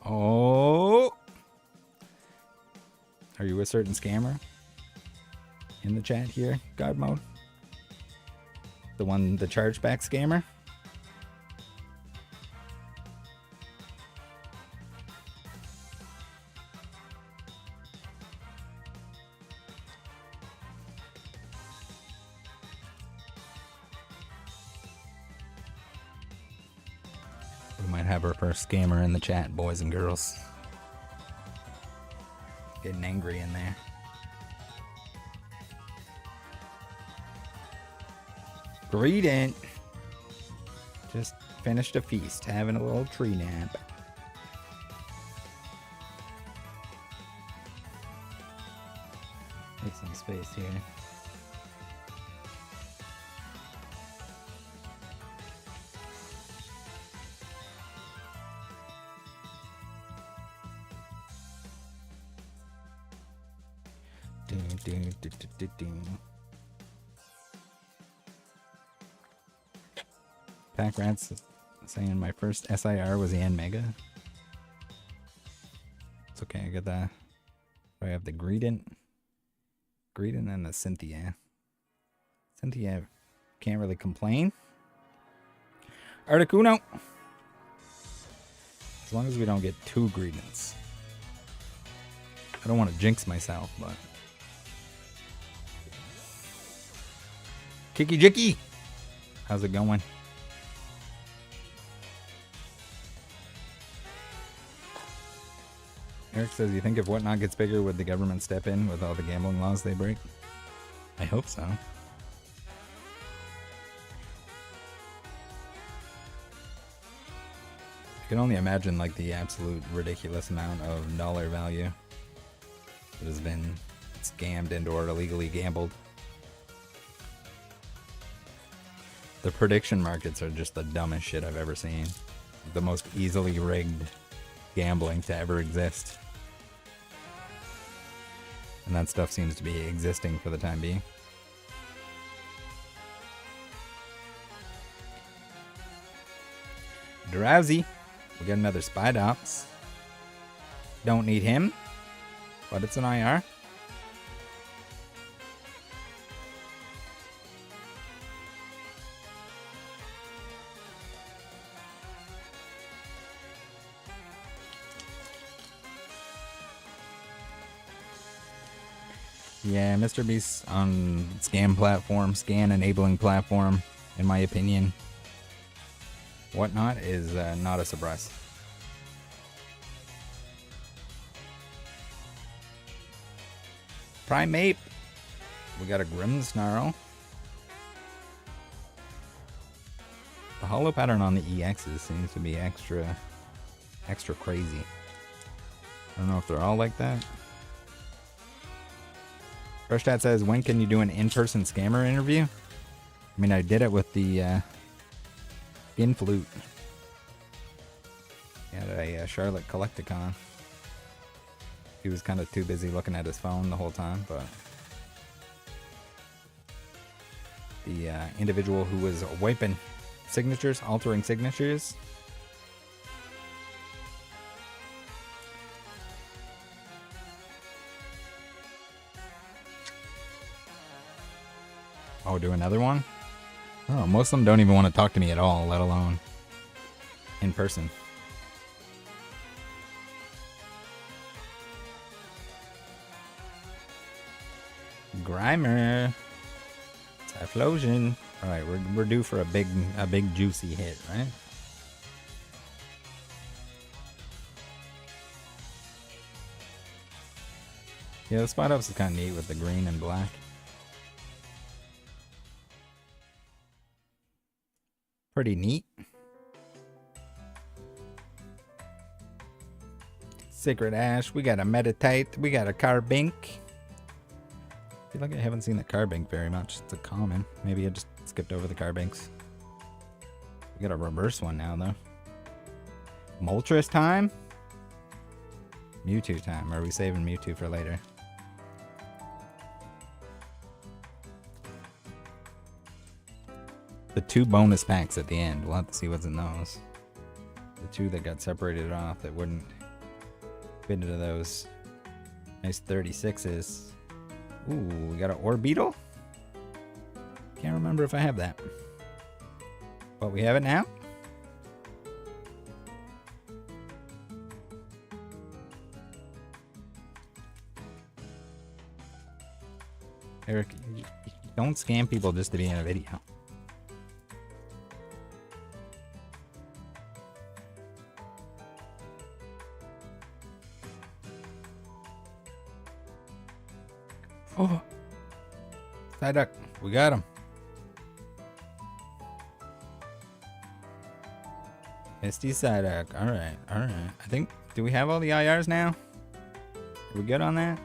S1: Oh, are you a certain scammer in the chat here, God mode? The chargeback scammer? We might have our first scammer in the chat, boys and girls. Getting angry in there. Greedent. Just finished a feast, having a little tree nap. Make some space here. Pack Rats saying my first SIR was the Mega. It's okay, I got that. I have the Greedent and the Cynthia. Cynthia can't really complain. Articuno. As long as we don't get 2 Greedents. I don't want to jinx myself, but Kiki Jicky! How's it going? Eric says, you think if Whatnot gets bigger, would the government step in with all the gambling laws they break? I hope so. I can only imagine like the absolute ridiculous amount of dollar value that has been scammed and or illegally gambled. The prediction markets are just the dumbest shit I've ever seen. The most easily rigged gambling to ever exist. And that stuff seems to be existing for the time being. Drowsy. We got another Spidops. Don't need him, but it's an IR. Yeah, Mr. Beast on scam platform, scan enabling platform, in my opinion. Whatnot is not a surprise. Primeape. We got a Grimmsnarl. The holo pattern on the EXs seems to be extra crazy. I don't know if they're all like that. Freshtat says, when can you do an in-person scammer interview? I mean, I did it with the Skin Flute at a Charlotte Collecticon. He was kind of too busy looking at his phone the whole time, but the individual who was wiping signatures, altering signatures, oh, do another one? Oh, most of them don't even want to talk to me at all, let alone in person. Grimer. Typhlosion. Alright, we're due for a big juicy hit, right? Yeah, the spot ups is kinda neat with the green and black. Pretty neat. Sacred Ash. We got a Meditate. We got a Carbink. I feel like I haven't seen the Carbink very much. It's a common. Maybe I just skipped over the Carbinks. We got a reverse one now, though. Moltres time? Mewtwo time. Or are we saving Mewtwo for later? The 2 bonus packs at the end. We'll have to see what's in those. The 2 that got separated off that wouldn't fit into those nice 36s. Ooh, we got an Orbeetle? Can't remember if I have that. But we have it now. Eric, don't scam people just to be in a video. Oh, Psyduck, we got him. Misty Psyduck. Alright, alright. I think, do we have all the IRs now? Are we good on that?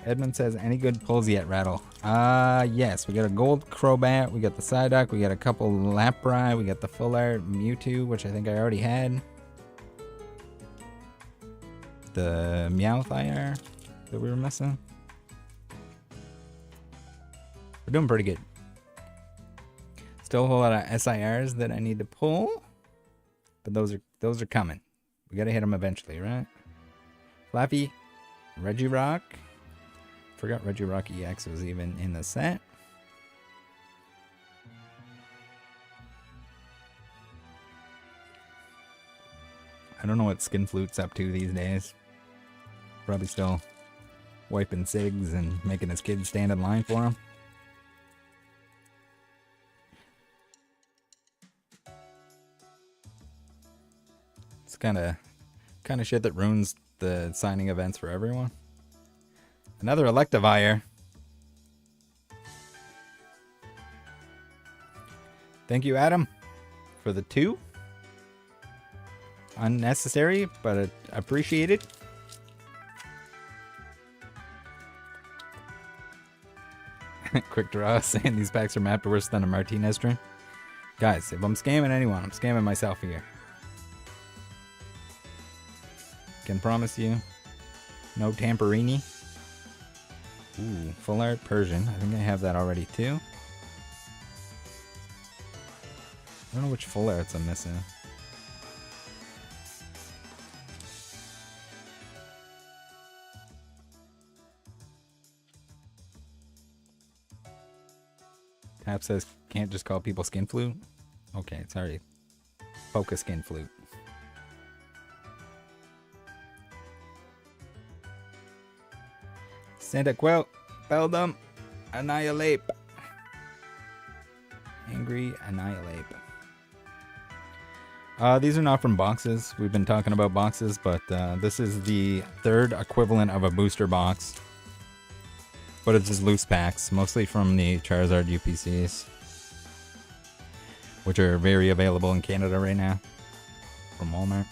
S1: Edmund says, any good pulls yet, Rattle? Yes. We got a gold Crobat, we got the Psyduck, we got a couple Lapras, we got the full art Mewtwo, which I think I already had. The Meowth IR that we were missing. We're doing pretty good. Still a whole lot of SIRs that I need to pull, but those are coming. We gotta hit them eventually, right? Flappy, Regirock. Forgot Regirock EX was even in the set. I don't know what Skinflute's up to these days. Probably still wiping cigs and making his kids stand in line for him. It's kind of shit that ruins the signing events for everyone. Another Electivire. Thank you, Adam, for the 2. Unnecessary, but appreciated. Quick draw saying these packs are mapped worse than a Martinez string. Guys, if I'm scamming anyone, I'm scamming myself here. Can promise you, no Tamperini. Ooh, full art Persian. I think I have that already too. I don't know which full arts I'm missing. Tap says, can't just call people skin flute. Okay, sorry. Focus skin flute. Santa Quilt, Beldum, Annihilate. Angry Annihilate. These are not from boxes. We've been talking about boxes, but this is the 3rd equivalent of a booster box. But it's just loose packs, mostly from the Charizard UPCs, which are very available in Canada right now from Walmart.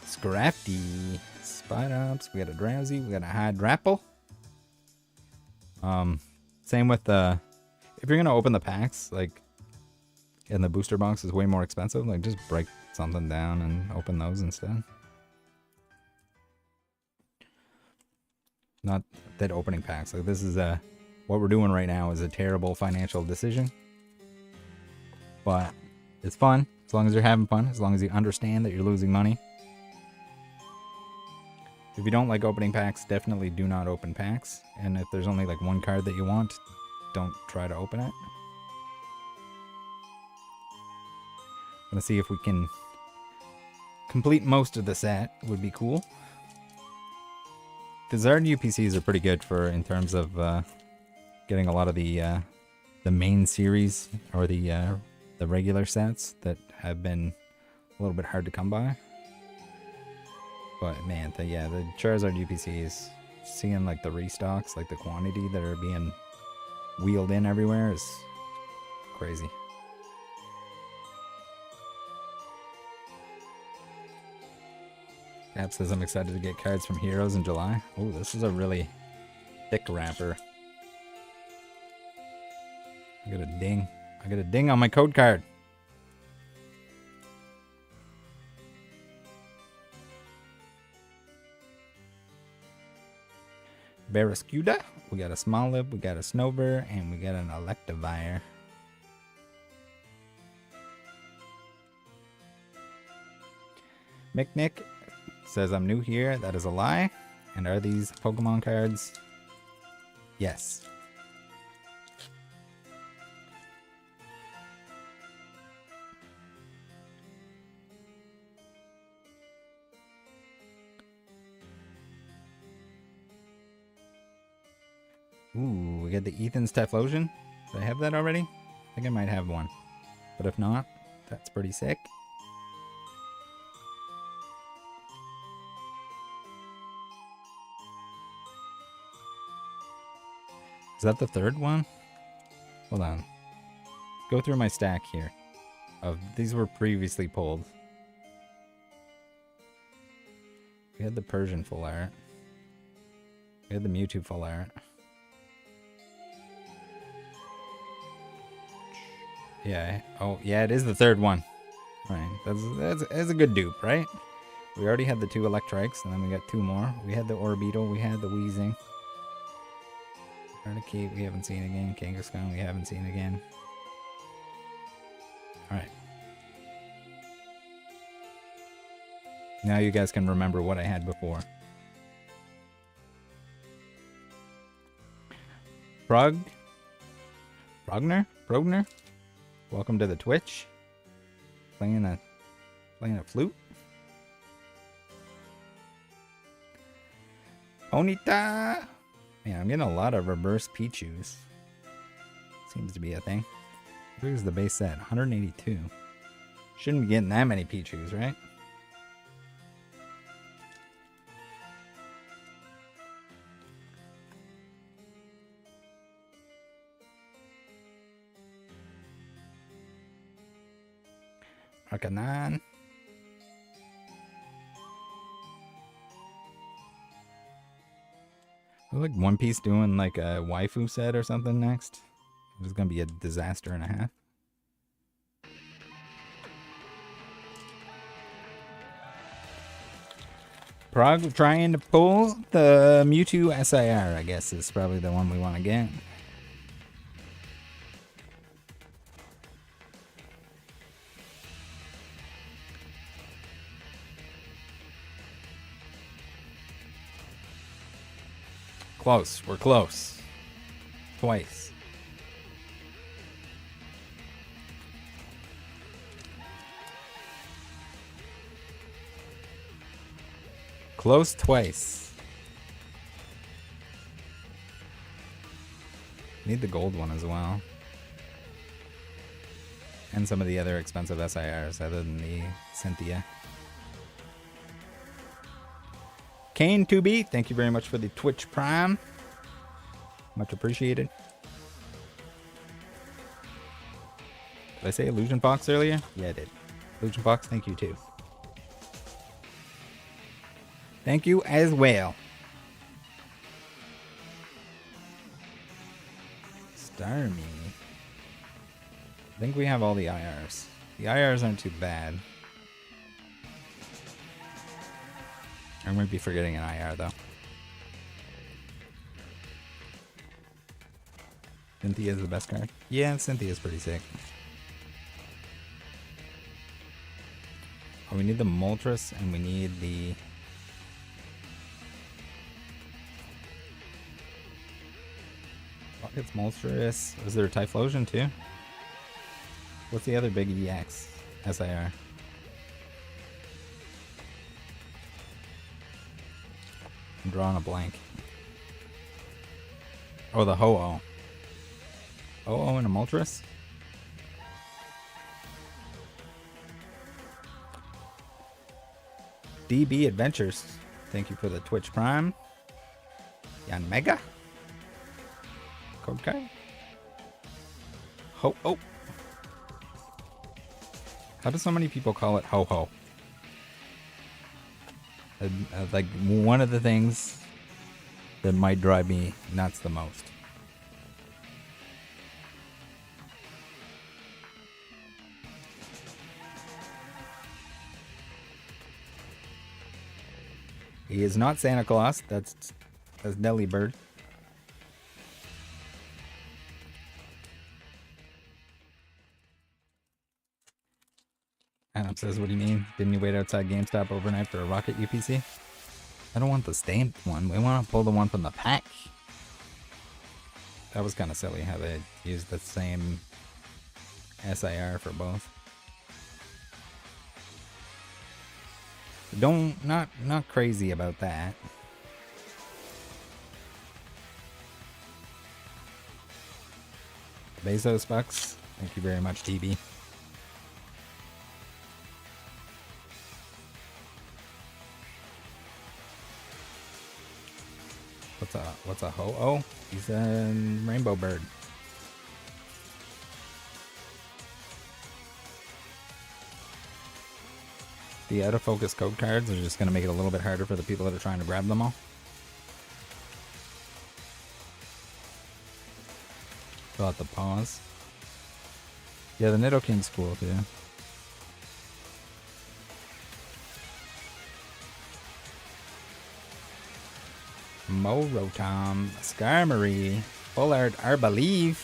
S1: Scrafty, Spidops, we got a Drowsy, we got a Hydrapple. Same with the, if you're gonna open the packs, like, and the booster box is way more expensive, like just break something down and open those instead. Not that opening packs, like this is what we're doing right now is a terrible financial decision, but it's fun as long as you're having fun, as long as you understand that you're losing money. If you don't like opening packs, definitely do not open packs. And if there's only like one card that you want, don't try to open it. I'm gonna see if we can complete most of the set. Would be cool. The Zard UPCs are pretty good for in terms of getting a lot of the main series or the regular sets that have been a little bit hard to come by. But man, the Charizard UPCs, seeing like the restocks, like the quantity that are being wheeled in everywhere is crazy. Cap says I'm excited to get cards from Heroes in July. Oh, this is a really thick wrapper. I got a ding. I got a ding on my code card. Barracuda, we got a Smoliv, we got a Snover, and we got an Electivire. Mick says I'm new here. That is a lie. And are these Pokemon cards? Yes. Ooh, we got the Ethan's Typhlosion. Do I have that already? I think I might have one. But if not, that's pretty sick. Is that the third one? Hold on. Go through my stack here. Of these were previously pulled. We had the Persian full art. We had the Mewtwo full art. Yeah. Oh, yeah, it is the third one. Right. That's a good dupe, right? We already had the 2 Electrics, and then we got 2 more. We had the Orbeetle, we had the Weezing. Eradicate, we haven't seen again. Kangaskhan, we haven't seen again. Alright. Now you guys can remember what I had before. Progner? Welcome to the Twitch. Playing a flute. Onita! Man, I'm getting a lot of reverse Pichus. Seems to be a thing. What is the base set? 182. Shouldn't be getting that many Pichus, right? Arcanon. Like One Piece doing like a waifu set or something next. It's gonna be a disaster and a half. Prague trying to pull the Mewtwo SIR, I guess, is probably the one we want to get. Close. We're close. Twice. Close twice. Need the gold one as well. And some of the other expensive SIRs other than the Cynthia. Kane2B, thank you very much for the Twitch Prime. Much appreciated. Did I say Illusion Fox earlier? Yeah, I did. Illusion Fox, thank you too. Thank you as well. Starmie. I think we have all the IRs. The IRs aren't too bad. I might be forgetting an IR though. Cynthia is the best card. Yeah, Cynthia is pretty sick. Oh, we need the Moltres and we need the... Pockets Moltres. Was there a Typhlosion too? What's the other big EX SIR? I'm drawing a blank. Oh, the Ho-Oh. Ho-Oh and a Moltres? DB Adventures. Thank you for the Twitch Prime. Yan Mega. Code card. Ho-Oh. How do so many people call it Ho-Ho? Like one of the things that might drive me nuts the most. He is not Santa Claus. That's Delibird. Adam says, what do you mean? Didn't you wait outside GameStop overnight for a Rocket UPC? I don't want the stamped one. We want to pull the one from the pack. That was kind of silly how they used the same SIR for both. Not crazy about that. Bezos bucks. Thank you very much, TB. What's a ho-oh? He's a rainbow bird. The out of focus code cards are just going to make it a little bit harder for the people that are trying to grab them all. Fill out the pause. Yeah, the Nidoking's cool too. Morotom, Skarmory, Full Art, Arbalieve.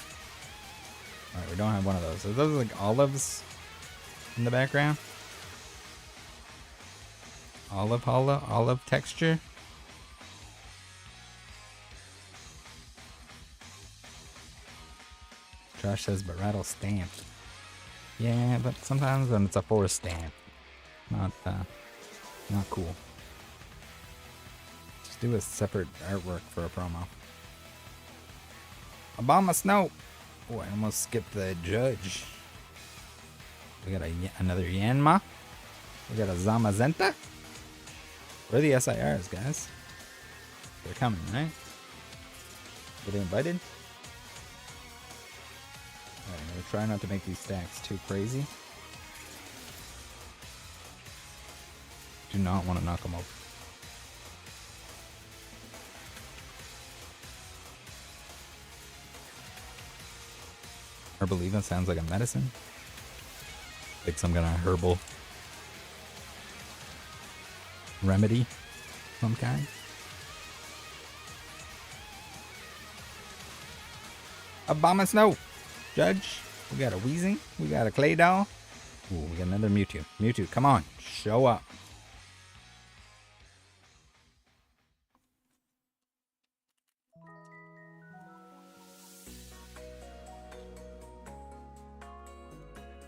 S1: Alright, we don't have one of those. Are those like olives in the background? Olive texture. Josh says Baraddle stamped. Yeah, but sometimes when it's a forest stamp, not cool. Just do a separate artwork for a promo. Obama Snow. Oh, I almost skipped the judge. We got another Yanma. We got a Zamazenta. Where are the SIRs, guys? They're coming, right? Were they invited? Alright, I'm gonna try not to make these stacks too crazy. Do not want to knock them over. Herbaliva sounds like a medicine. Like some kind of herbal remedy, some kind. Obama Snow, Judge. We got a Weezing. We got a Clay Doll. Ooh, we got another Mewtwo. Mewtwo, come on, show up.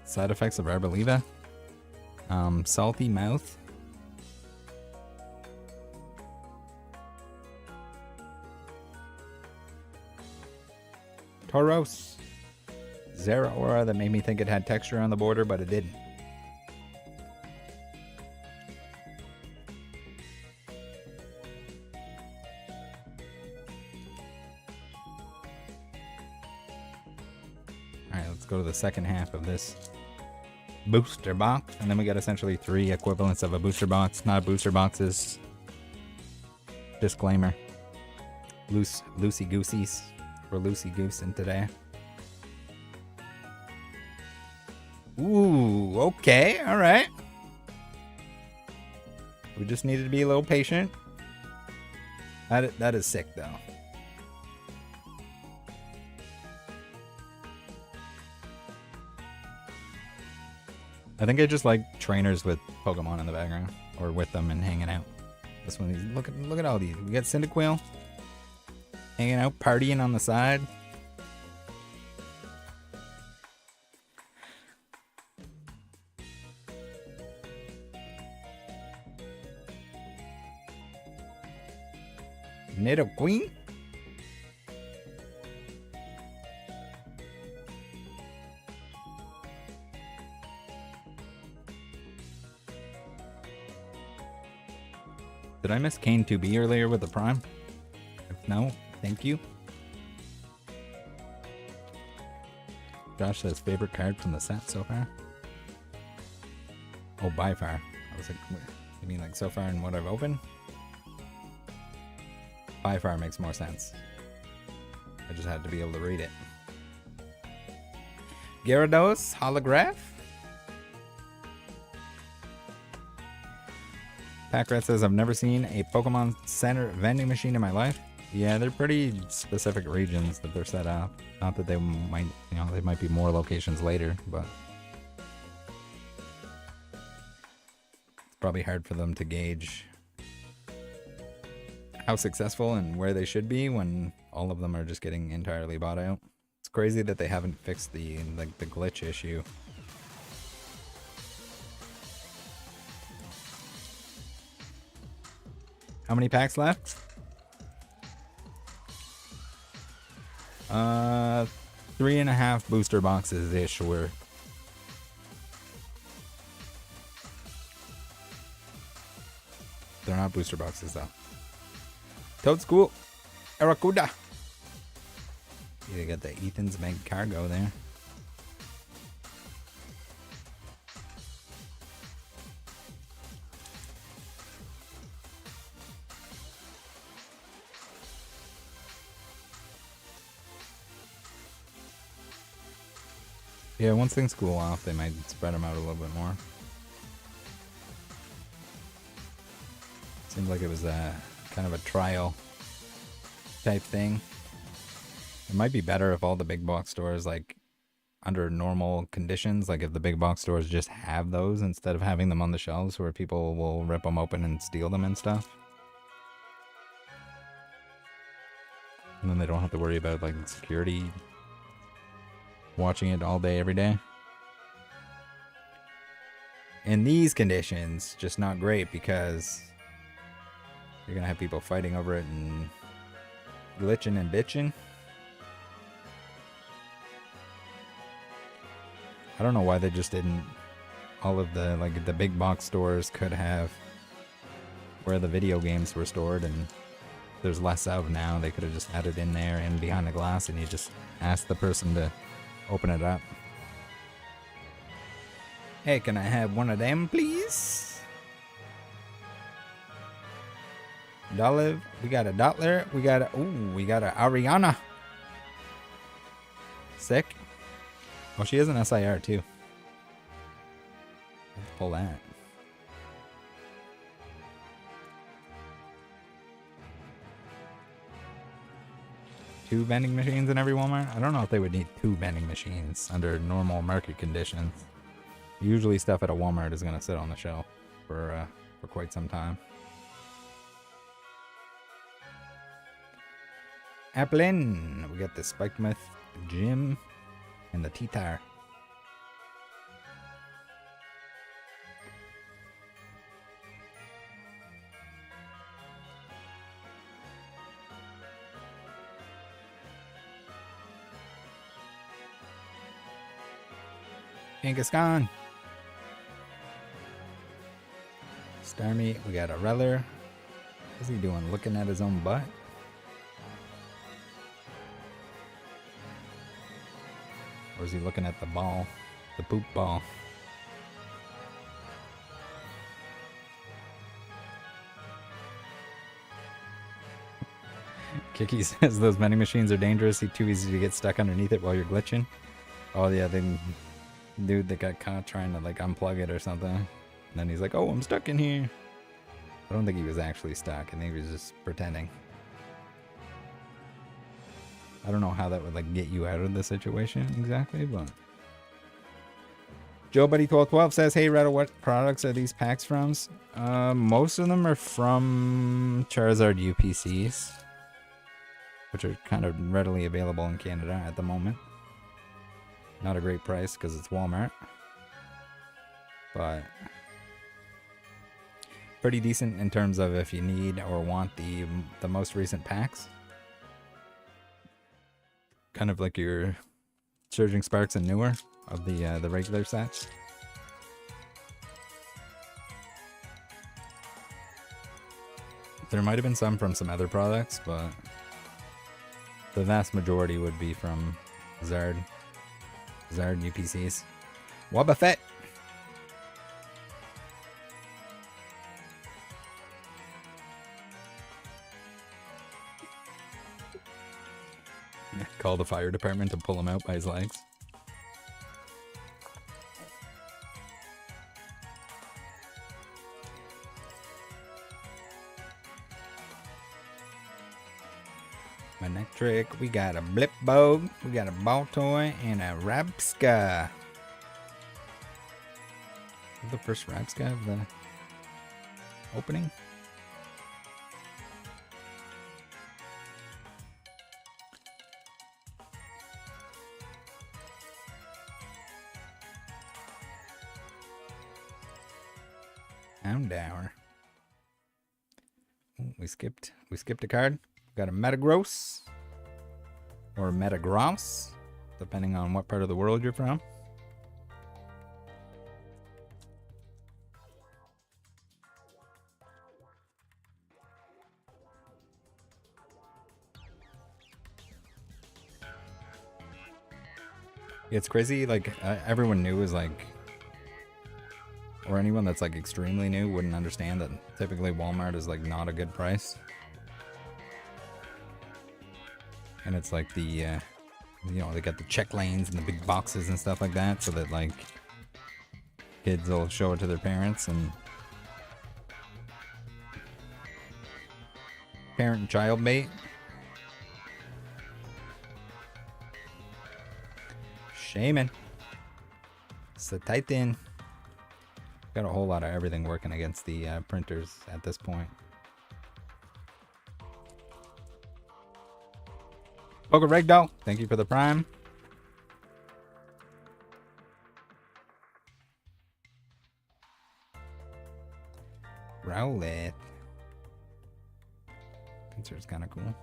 S1: Side effects of Arbaliva. Salty mouth. Tauros. Zeraora that made me think it had texture on the border, but it didn't. Alright, let's go to the second half of this booster box. And then we got essentially 3 equivalents of a booster box. Not booster boxes. Disclaimer. Loosey-gooseys. We're loosey-goosing today. Ooh, okay, alright. We just needed to be a little patient. That is sick, though. I think I just like trainers with Pokemon in the background. Or with them and hanging out. This one, look at all these. We got Cyndaquil. Hanging out, partying on the side. Nidoqueen. Did I miss Kane 2B earlier with the Prime? If no, thank you. Josh says favorite card from the set so far. Oh, by far. I was like, you mean like so far in what I've opened? By far makes more sense. I just had to be able to read it. Gyarados holograph. Packrat says I've never seen a Pokemon Center vending machine in my life. Yeah, they're pretty specific regions that they're set up. Not that they might, you know, they might be more locations later, but it's probably hard for them to gauge how successful and where they should be when all of them are just getting entirely bought out. It's crazy that they haven't fixed the glitch issue. How many packs left? 3.5 booster boxes ish. They're not booster boxes though. Toad School. Aracuda. You got the Ethan's Meg cargo there. Yeah, once things cool off, they might spread them out a little bit more. Seems like it was a kind of a trial type thing. It might be better if all the big box stores, like under normal conditions, like if the big box stores just have those instead of having them on the shelves where people will rip them open and steal them and stuff. And then they don't have to worry about like security watching it all day, every day. In these conditions, just not great because you're gonna have people fighting over it and glitching and bitching. I don't know why they just didn't. All of the the big box stores could have where the video games were stored, and there's less of now. They could have just had it in there and behind the glass, and you just ask the person to open it up. Hey, can I have one of them, please? Dolive, we got a Dottler, we got a Ariana. Sick. Oh, she has an SIR too. Let's pull that. Two vending machines in every Walmart? I don't know if they would need two vending machines under normal market conditions. Usually stuff at a Walmart is going to sit on the shelf for quite some time. Applin! We got the Spikemouth Gym and the T-Tire. Kangaskhan. Starmie, we got a Reller. What's he doing? Looking at his own butt? Or is he looking at the ball? The poop ball. Kiki says those vending machines are dangerous. It's too easy to get stuck underneath it while you're glitching. Oh yeah, the dude that got caught trying to like unplug it or something. And then he's like, oh, I'm stuck in here. I don't think he was actually stuck. I think he was just pretending. I don't know how that would like get you out of the situation exactly, but Joe Buddy 1212 says, hey Reddit, what products are these packs from? Most of them are from Charizard UPCs, which are kind of readily available in Canada at the moment. Not a great price because it's Walmart, but pretty decent in terms of if you need or want the most recent packs. Kind of like your Surging Sparks and newer of the regular sets. There might have been some from some other products, but the vast majority would be from Zard UPCs. Wobbuffet! Call the fire department to pull him out by his legs. Manectric, we got a Blipbog, we got a Baltoy, and a Rabska. The first Rabska of the opening. Houndour. Oh, we skipped a card. Got a Metagross or Metagross, depending on what part of the world you're from. It's crazy. Like everyone new is like, or anyone that's like extremely new wouldn't understand that typically Walmart is like not a good price. And it's like the, you know, they got the check lanes and the big boxes and stuff like that, so that like kids will show it to their parents, and parent and child bait. Shaman. So Titan. Got a whole lot of everything working against the printers at this point. Poker Regdo, thank you for the prime. Rowlet. Printer's kind of cool.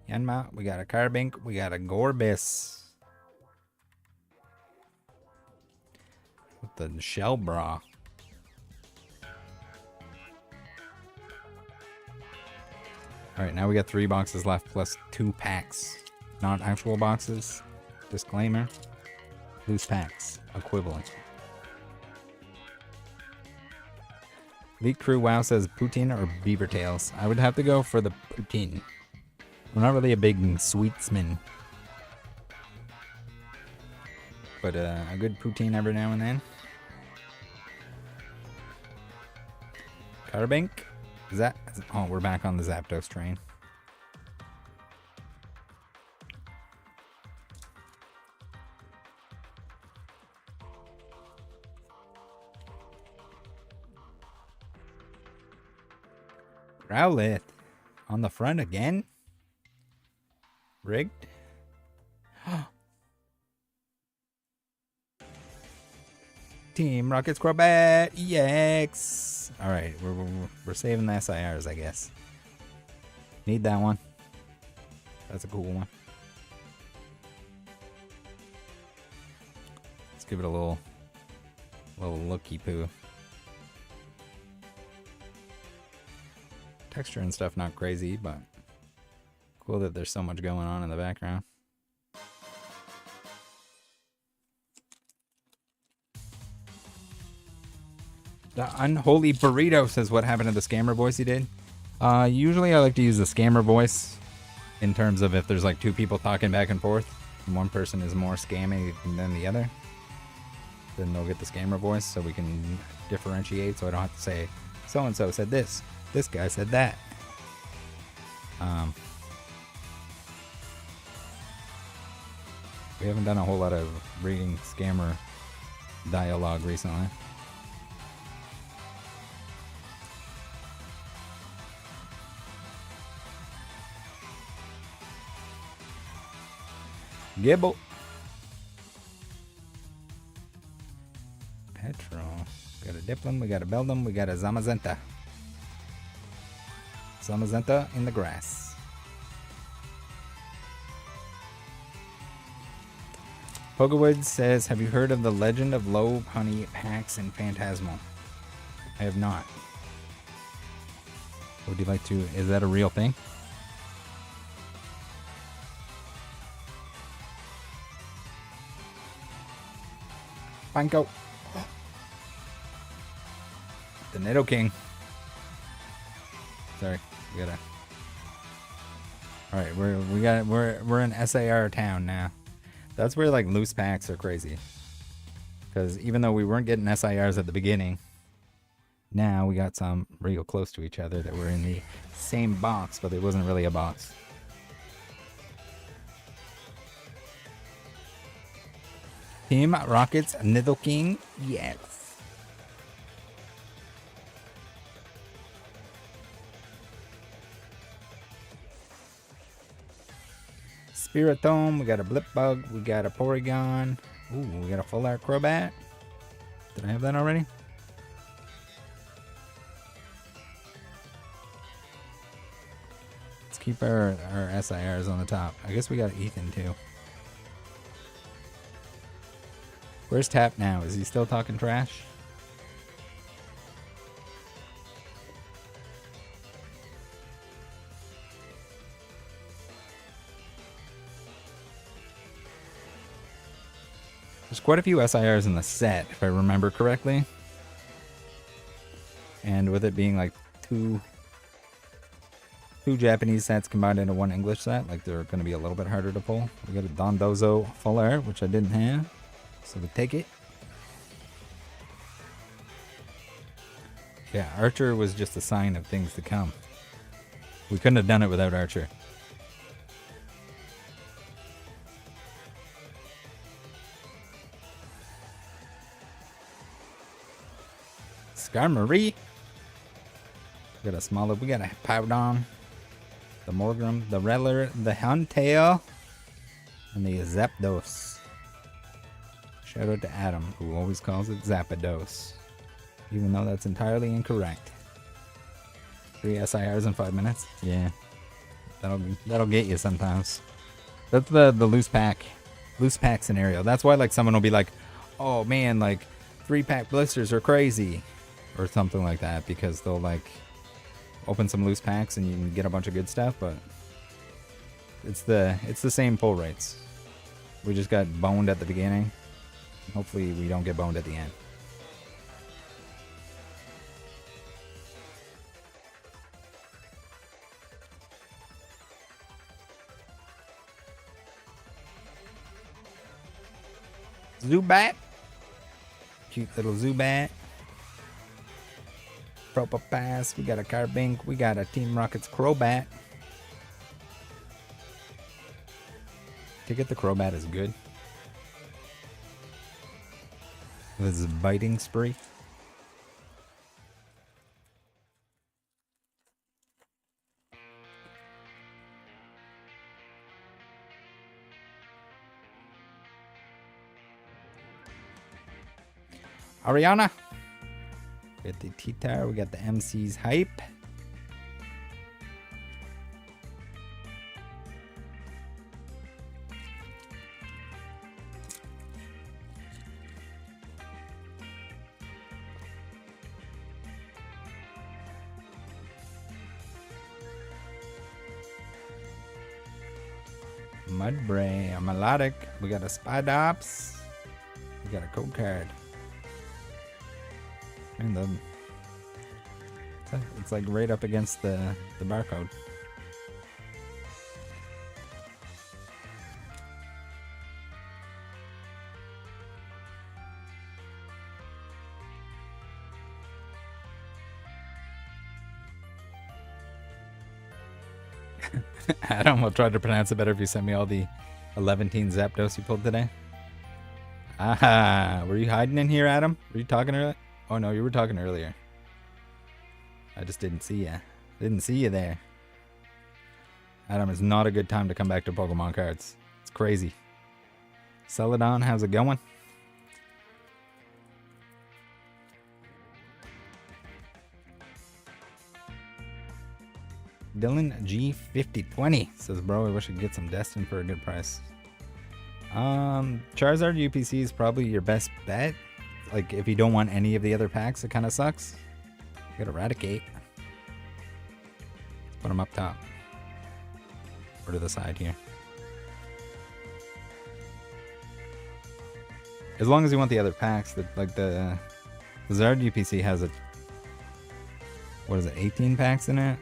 S1: Yanma, we got a Carbink, we got a Gorbis. With the shell bra. Alright, now we got 3 boxes left plus 2 packs. Not actual boxes. Disclaimer. Loose packs. Equivalent. Elite Crew WoW says poutine or beaver tails. I would have to go for the poutine. I'm not really a big sweetsman. But a good poutine every now and then. Carbink? Is that... Oh, we're back on the Zapdos train. Rowlet. On the front again? Rigged? Team Rocket's Crobat EX. Alright, we're saving the SIRs, I guess. Need that one. That's a cool one. Let's give it a little looky poo. Texture and stuff not crazy, but cool that there's so much going on in the background. The Unholy Burrito says, what happened to the scammer voice he did? Usually I like to use the scammer voice in terms of if there's like 2 people talking back and forth and one person is more scammy than the other, then they'll get the scammer voice so we can differentiate, so I don't have to say so-and-so said this guy said that. We haven't done a whole lot of reading scammer dialogue recently. Gibble. Petro. We got a Dipplin, we got a Beldum, we got a Zamazenta. Zamazenta in the grass. Pokewood says, have you heard of the Legend of Low Honey packs in Phantasmal? I have not. Would you like to, is that a real thing? Banco. The Nido King. Sorry, we gotta. All right, we're in SAR town now. That's where like loose packs are crazy. Because even though we weren't getting SIRs at the beginning, now we got some real close to each other that were in the same box, but it wasn't really a box. Team Rockets Nidoking, yes. Spiritomb, we got a Blipbug, we got a Porygon. Ooh, we got a Full Art Crobat. Did I have that already? Let's keep our SIRs on the top. I guess we got Ethan too. Where's Tap now? Is he still talking trash? There's quite a few SIRs in the set, if I remember correctly. And with it being like two Japanese sets combined into one English set, like they're going to be a little bit harder to pull. We got a Dondozo full art, which I didn't have, so we take it. Yeah, Archer was just a sign of things to come. We couldn't have done it without Archer. Skarmory. We got a smaller, we got a Powdon, the Morgrem, the Reller, the Huntail, and the Zapdos. Shout out to Adam, who always calls it Zapdos, even though that's entirely incorrect. 3 SIRs in 5 minutes? Yeah. That'll get you sometimes. That's the loose pack scenario. That's why like someone will be like, oh man, like 3-pack blisters are crazy. Or something like that, because they'll like open some loose packs and you can get a bunch of good stuff, but it's the same pull rates. We just got boned at the beginning. Hopefully we don't get boned at the end. Zubat. Cute little Zubat. Probopass, we got a Carbink, we got a Team Rocket's Crobat. To get the Crobat is good. This is biting spree. Ariana. We got the T-Tar, we got the MC's Hype. Mudbray, a Melodic, we got a Spidops, we got a code card. And it's like right up against the barcode. Adam, I'll try to pronounce it better if you send me all the 11 Zapdos you pulled today. Were you hiding in here, Adam? Were you talking earlier? Oh no, you were talking earlier. I just didn't see you. Didn't see you there. Adam, it's not a good time to come back to Pokemon cards. It's crazy. Celadon, how's it going? Dylan G5020 says, bro, I wish I could get some Destined for a good price. Charizard UPC is probably your best bet. Like, if you don't want any of the other packs, it kind of sucks. You got Eradicate. Let's put them up top. Or to the side here. As long as you want the other packs, that like the Zard UPC has a, what is it, 18 packs in it?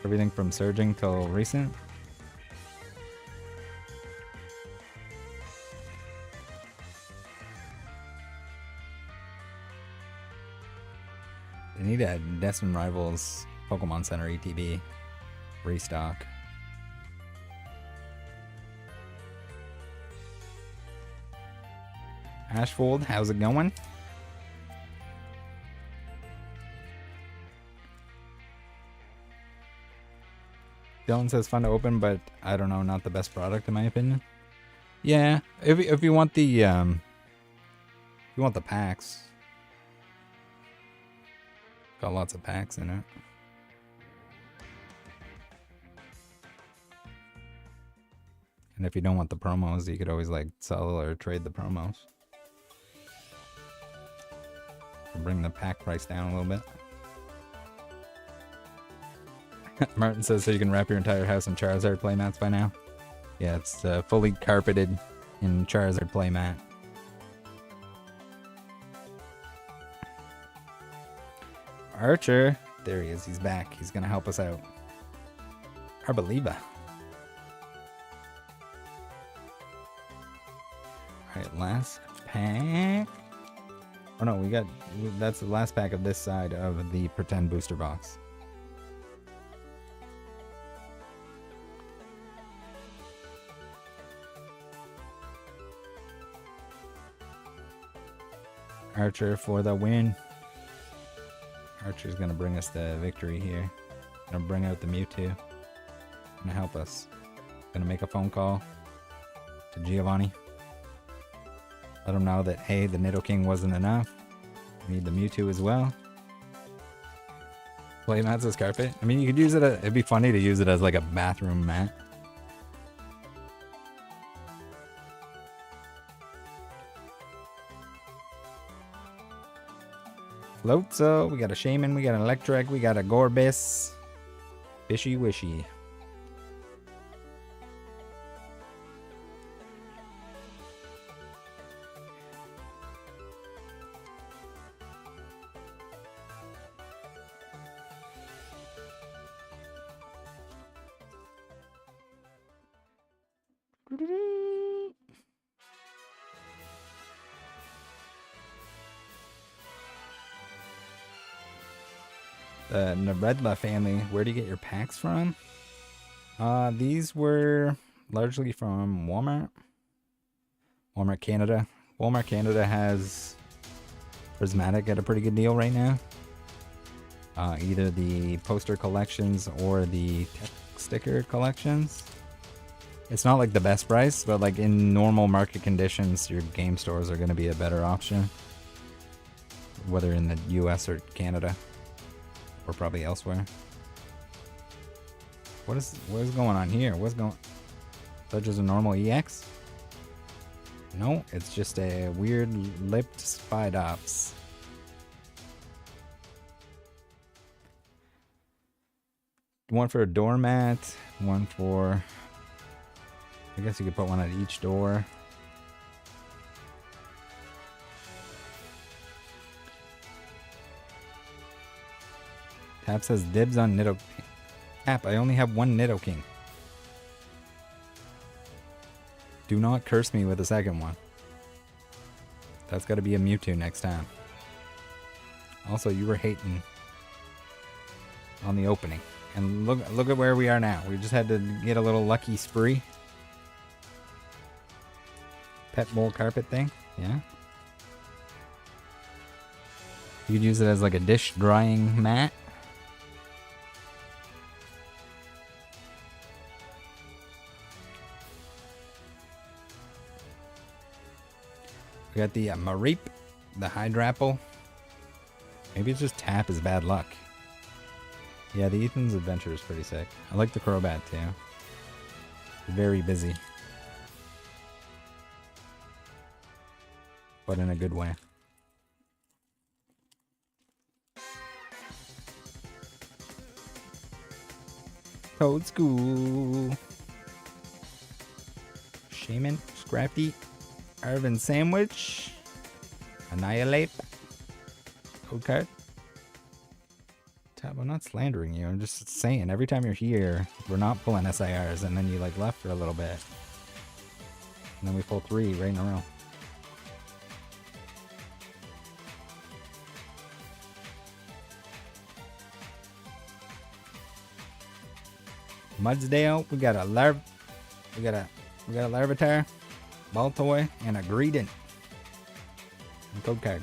S1: Everything from Surging till recent. They need a Destined Rivals Pokemon Center ETB restock. Ashfold, how's it going? Dylan says fun to open, but I don't know, not the best product in my opinion. Yeah, if you want the packs. Got lots of packs in it. And if you don't want the promos, you could always like sell or trade the promos. Bring the pack price down a little bit. Martin says so you can wrap your entire house in Charizard playmats by now. Yeah, it's fully carpeted in Charizard playmat. Archer. There he is. He's back. He's going to help us out. Arbaliva. Alright, last pack. Oh no, that's the last pack of this side of the pretend booster box. Archer for the win. Archer's gonna bring us the victory here. Gonna bring out the Mewtwo. Gonna help us. Gonna make a phone call to Giovanni. Let him know that, hey, the Nidoking wasn't enough. We need the Mewtwo as well. Play mats as carpet. I mean, you could use it. It'd be funny to use it as like a bathroom mat. Floatzel, we got a Shaman, we got an Electric, we got a Gorbis. Fishy Wishy. The Nebredla family, where do you get your packs from? These were largely from Walmart. Walmart Canada. Walmart Canada has Prismatic at a pretty good deal right now. Either the poster collections or the tech sticker collections. It's not like the best price, but like in normal market conditions, your game stores are going to be a better option. Whether in the US or Canada. Or probably elsewhere. What is going on here? What's going? Such as a normal EX? No, it's just a weird lipped Spidops. One for a doormat. One for. I guess you could put one at each door. Tap says dibs on Nidoking. Tap, I only have one Nidoking. Do not curse me with a second one. That's got to be a Mewtwo next time. Also, you were hating on the opening. And look at where we are now. We just had to get a little lucky spree. Pet bowl carpet thing. Yeah. You could use it as like a dish drying mat. We got the Mareep, the Hydrapple. Maybe it's just Tap is bad luck. Yeah, the Ethan's Adventure is pretty sick. I like the Crobat too. Very busy. But in a good way. Code School. Shaman, Scrafty. Arvin Sandwich. Annihilate. Code card. Tab, I'm not slandering you. I'm just saying, every time you're here, we're not pulling SIRs, and then you like left for a little bit. And then we pull 3 right in a row. Mudsdale, we got a Larvitar, Baltoy, and a Greedent. And code card.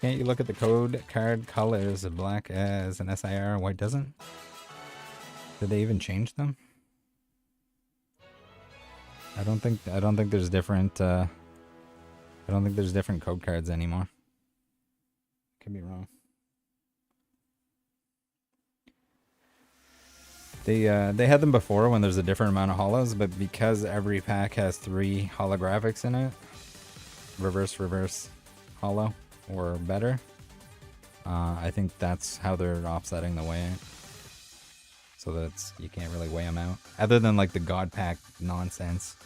S1: Can't you look at the code card colors of black as an SIR and white doesn't? Did they even change them? I don't think there's different I don't think there's different code cards anymore. Could be wrong. They had them before when there's a different amount of holos, but because every pack has 3 holographics in it, reverse holo or better, I think that's how they're offsetting the weight. so that you can't really weigh them out. Other than like the God Pack nonsense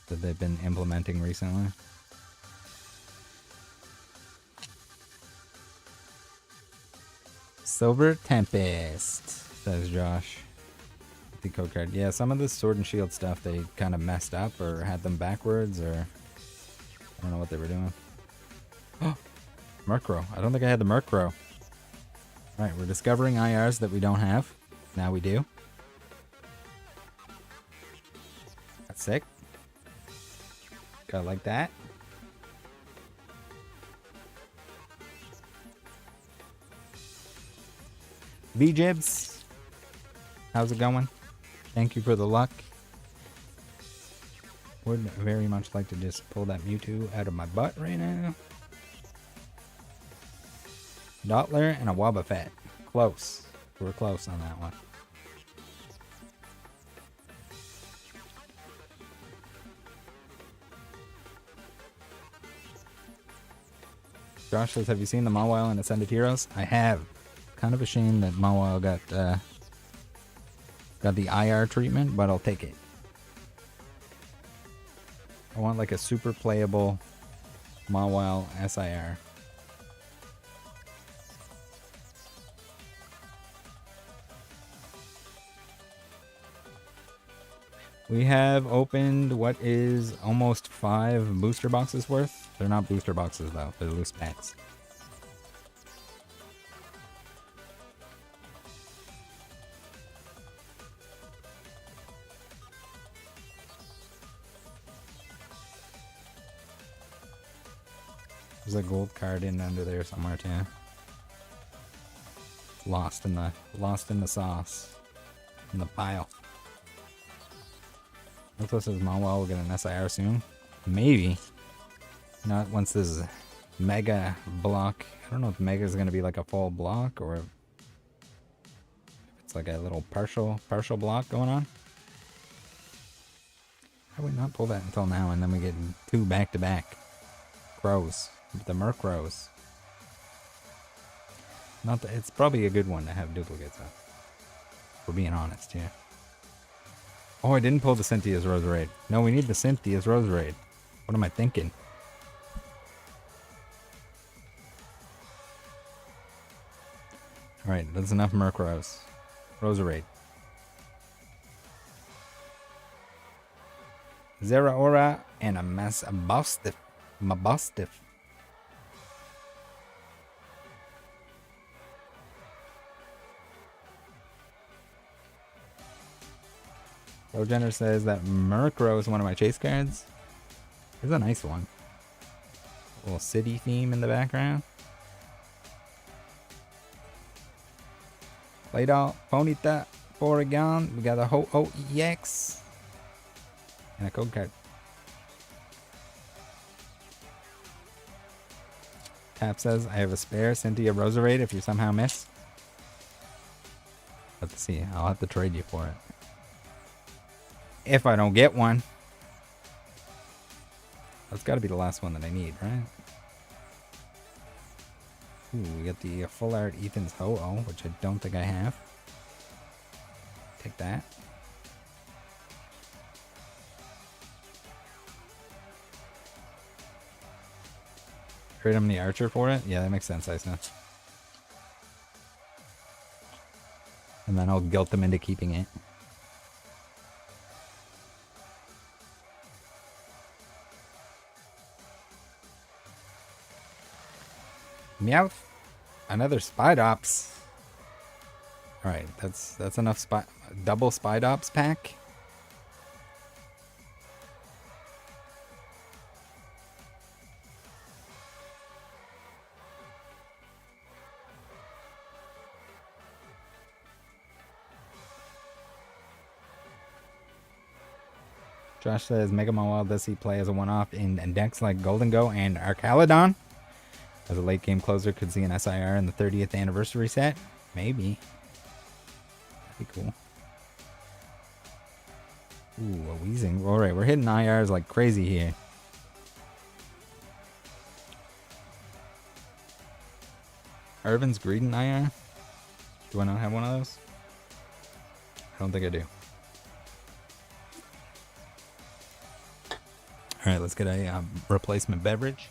S1: that they've been implementing recently. Silver Tempest, says Josh. The code card. Yeah, some of the Sword and Shield stuff they kind of messed up or had them backwards, or I don't know what they were doing. Oh, Murkrow. I don't think I had the Murkrow. Alright, we're discovering IRs that we don't have. Now we do. That's sick. Gotta like that. V-Jibs. How's it going? Thank you for the luck. Would very much like to just pull that Mewtwo out of my butt right now. Dottler and a Wobbuffet. Close. We're close on that one. Josh says, have you seen the Mawile and Ascended Heroes? I have. Kind of a shame that Mawile got the IR treatment, but I'll take it. I want like a super playable Mawile SIR. We have opened what is almost 5 booster boxes worth. They're not booster boxes though, they're loose packs. There's a gold card in under there somewhere too. Lost in the sauce. In the pile. Looks like says Mawile will get an SIR soon. Maybe. Not once this mega block. I don't know if mega is gonna be like a full block or if it's like a little partial block going on. How would we not pull that until now and then we get 2 back-to-back crows? The Murkrows. Not that it's probably a good one to have duplicates of. We're being honest here. Oh, I didn't pull the Cynthia's Roserade. No, we need the Cynthia's Roserade. What am I thinking? Alright, that's enough Murkrows. Roserade. Zeraora and a Mabostiff. Jenner says that Murkrow is one of my chase cards. It's a nice one. A little city theme in the background. Playdoll, Ponyta, Porygon. We got a Ho-Oh EX. And a code card. Tap says, I have a spare Cynthia Roserade if you somehow miss. Let's see. I'll have to trade you for it. If I don't get one. That's got to be the last one that I need, right? Ooh, we got the full art Ethan's Ho-Oh, which I don't think I have. Take that. Trade him the Archer for it? Yeah, that makes sense, I know. And then I'll guilt them into keeping it. Meowth. Another Spidops. Alright, that's enough double Spidops pack. Josh says Mega Mawile does he play as a one-off in decks like Golden Go and Arcaladon? As a late game closer, could see an SIR in the 30th anniversary set? Maybe. That'd be cool. Ooh, a Weezing. Alright, we're hitting IRs like crazy here. Irvin's Greedent IR? Do I not have one of those? I don't think I do. All right, let's get a replacement beverage.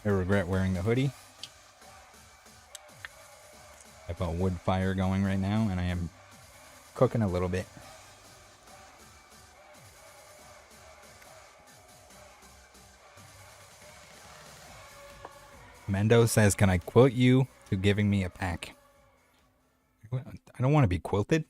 S1: I regret wearing the hoodie. I have a wood fire going right now, and I am cooking a little bit. Mendo says, can I quote you to giving me a pack? I don't want to be quilted.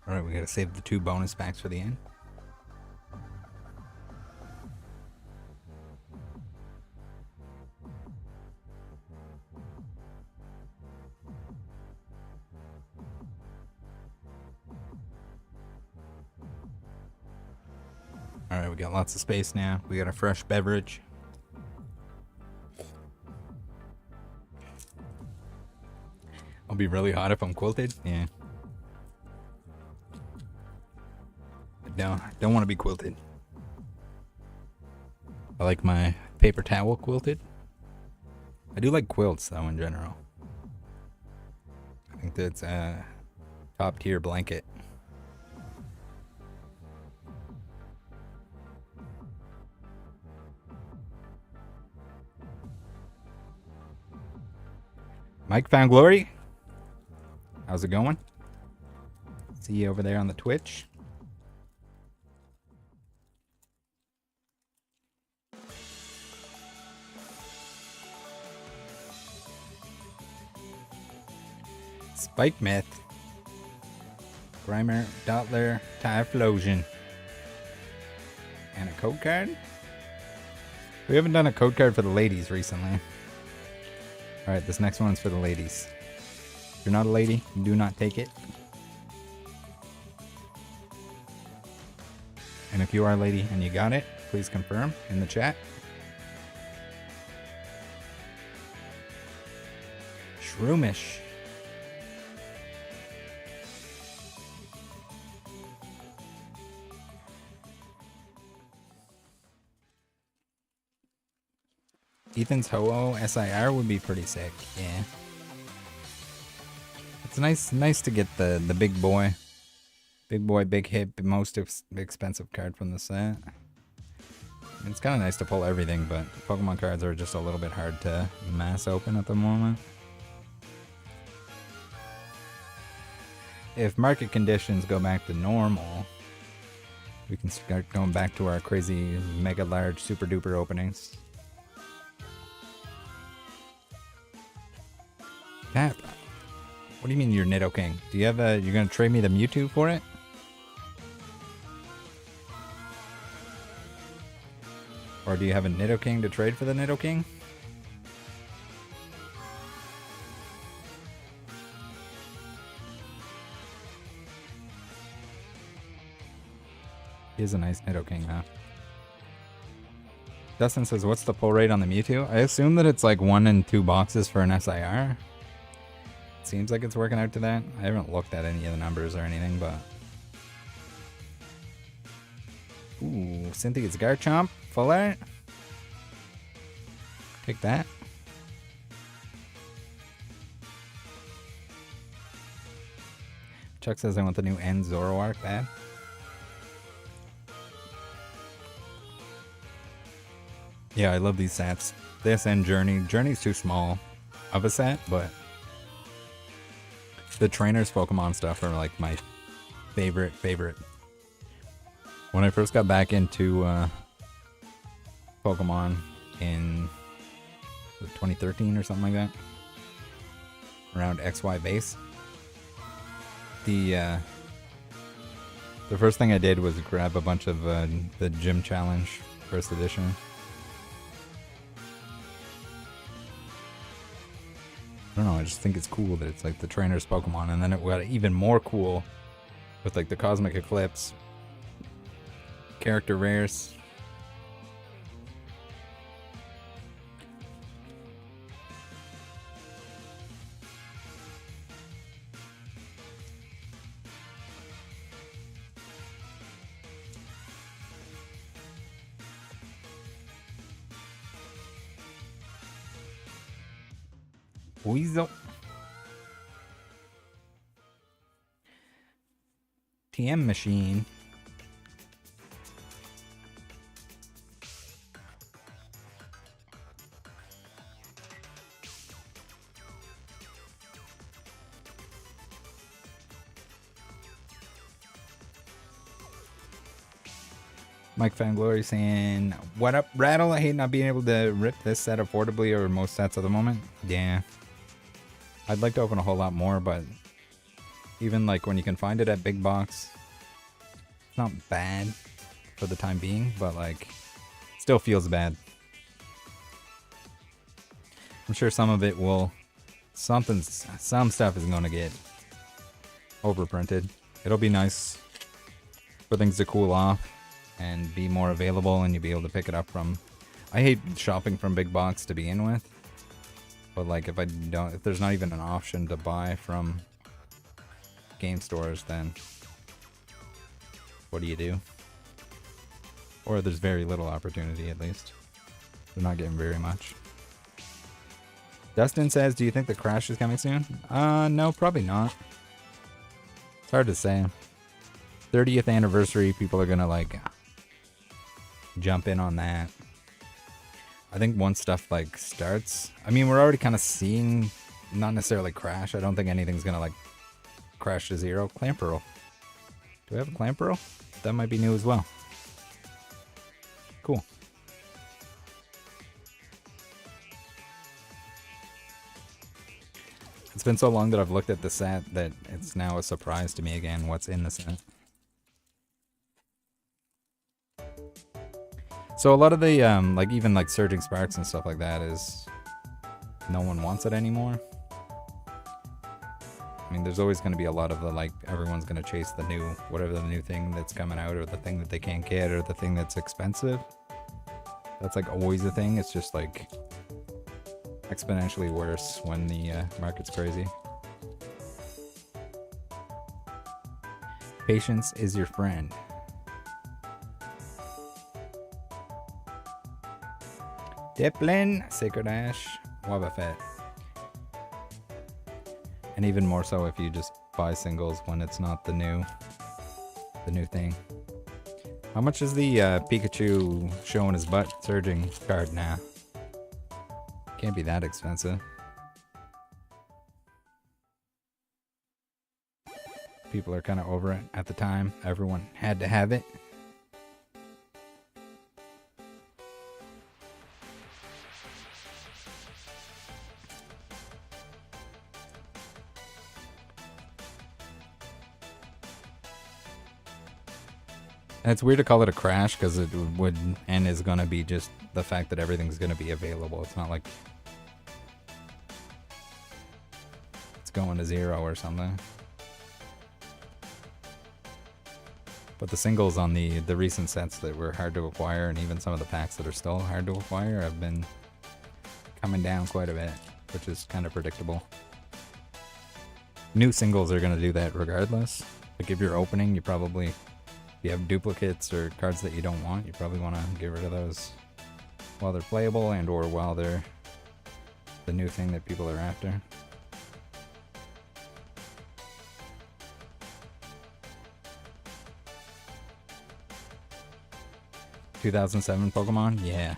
S1: Alright, we gotta save the 2 bonus packs for the end. Alright, we got lots of space now. We got a fresh beverage. I'll be really hot if I'm quilted. Yeah. I don't want to be quilted. I like my paper towel quilted. I do like quilts though in general. I think that's a top tier blanket. Mike Found Glory. How's it going? See you over there on the Twitch. Spike Myth, Grimer, Dottler, Typhlosion, and a code card? We haven't done a code card for the ladies recently. Alright, this next one's for the ladies. If you're not a lady, do not take it. And if you are a lady and you got it, please confirm in the chat. Shroomish. Ethan's Ho-Oh SIR would be pretty sick, yeah. It's nice to get the big boy, big hit, most expensive card from the set. It's kind of nice to pull everything, but Pokemon cards are just a little bit hard to mass open at the moment. If market conditions go back to normal, we can start going back to our crazy mega large super duper openings. Cap, what do you mean you're Nidoking? Do you have you're gonna trade me the Mewtwo for it? Or do you have a Nidoking to trade for the Nidoking? He is a nice Nidoking now. Dustin says, what's the pull rate on the Mewtwo? I assume that it's like 1 in 2 boxes for an SIR. Seems like it's working out to that. I haven't looked at any of the numbers or anything, but... Ooh, Cynthia's Garchomp. Full art. Take that. Chuck says I want the new End Zoroark bad. Yeah, I love these sets. This and Journey. Journey's too small of a set, but... The trainers Pokemon stuff are like my favorite. When I first got back into Pokemon in 2013 or something like that, around XY base, the first thing I did was grab a bunch of the Gym Challenge first edition. I don't know, I just think it's cool that it's like the trainer's Pokemon, and then it got even more cool with like the Cosmic Eclipse character rares. Weasel. TM machine. Mike Fanglory saying, "What up, Rattle? I hate not being able to rip this set affordably or most sets at the moment." Yeah. I'd like to open a whole lot more, but even like when you can find it at big box, it's not bad for the time being, but like still feels bad. I'm sure some of it will, some stuff is going to get overprinted. It'll be nice for things to cool off and be more available, and you'll be able to pick it up from. I hate shopping from big box to begin with, but like if there's not even an option to buy from game stores, then what do you do? Or there's very little opportunity, at least. They're not getting very much. Dustin says, "Do you think the Crash is coming soon?" No, probably not. It's hard to say. 30th anniversary, people are gonna like jump in on that. I think once stuff like starts, I mean, we're already kind of seeing, not necessarily crash. I don't think anything's gonna like crash to zero. Clamperl. Do we have a Clamperl? That might be new as well. Cool. It's been so long that I've looked at the set that it's now a surprise to me again what's in the set. So a lot of the, like even like Surging Sparks and stuff like that is, no one wants it anymore. I mean, there's always going to be a lot of the, like, everyone's going to chase the new, whatever the new thing that's coming out, or the thing that they can't get, or the thing that's expensive. That's like always a thing. It's just like exponentially worse when the market's crazy. Patience is your friend. Diplin, Sacred Ash, Wobbuffet. And even more so if you just buy singles when it's not the new thing. How much is the Pikachu showing his butt surging card now? Can't be that expensive. People are kind of over it at the time. Everyone had to have it. And it's weird to call it a crash because it would and is going to be just the fact that everything's going to be available. It's not like it's going to zero or something. But the singles on the recent sets that were hard to acquire, and even some of the packs that are still hard to acquire, have been coming down quite a bit, which is kind of predictable. New singles are going to do that regardless. Like if you're opening, you probably, if you have duplicates or cards that you don't want, you probably want to get rid of those while they're playable and or while they're the new thing that people are after. (2007) Pokemon? Yeah.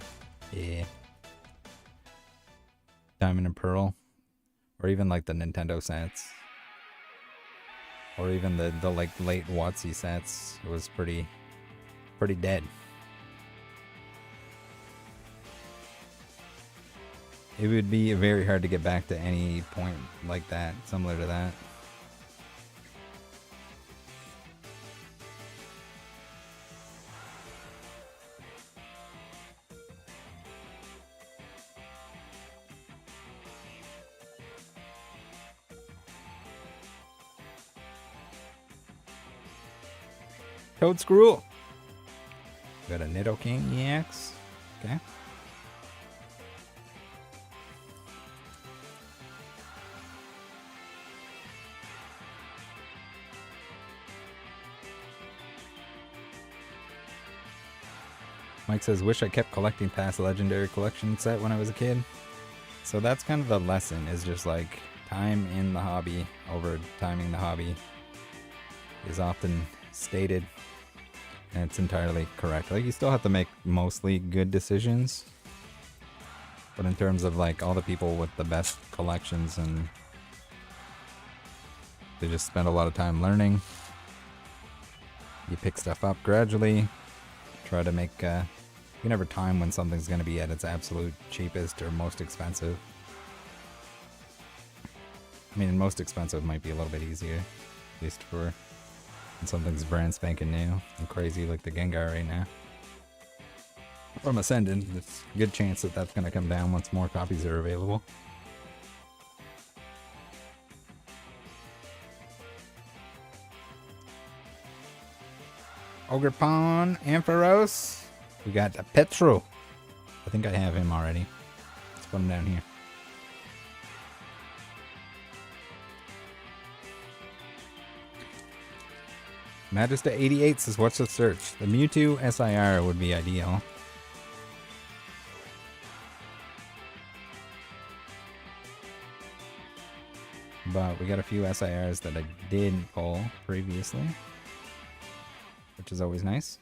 S1: Diamond and Pearl. Or even like the Nintendo sets. Or even the like late WotC sets. It was pretty dead. It would be very hard to get back to any point like that, similar to that. Toad Screw. Got a Nidoking EX. Okay. Mike says, wish I kept collecting past legendary collection set when I was a kid. So that's kind of the lesson, is just like time in the hobby over timing the hobby is often stated, and it's entirely correct. Like, you still have to make mostly good decisions, but in terms of like all the people with the best collections, and they just spend a lot of time learning. You pick stuff up gradually, try to make you never time when something's going to be at its absolute cheapest or most expensive. I mean, most expensive might be a little bit easier, at least for when something's brand spanking new and crazy like the Gengar right now. From Ascendant, there's a good chance that that's going to come down once more copies are available. Ogrepon, Ampharos. We got a Petro. I think I have him already. Let's put him down here. Magista 88 says, what's the search? The Mewtwo SIR would be ideal. But we got a few SIRs that I did pull previously, which is always nice.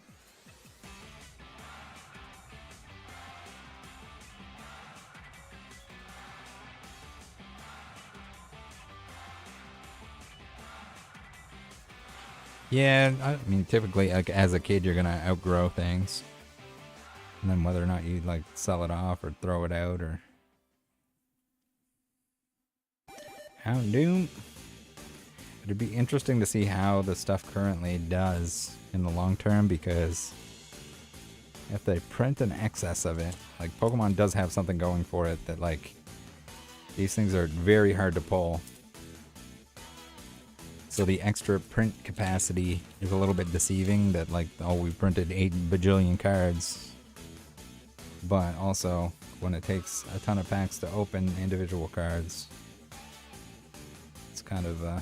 S1: Yeah, I mean, typically, like, as a kid, you're gonna outgrow things. And then whether or not you, like, sell it off or throw it out or... Houndoom. It'd be interesting to see how the stuff currently does in the long term, because if they print an excess of it, like, Pokemon does have something going for it that, like, these things are very hard to pull. So the extra print capacity is a little bit deceiving, that like, oh, we printed 8 bajillion cards. But also, when it takes a ton of packs to open individual cards, it's kind of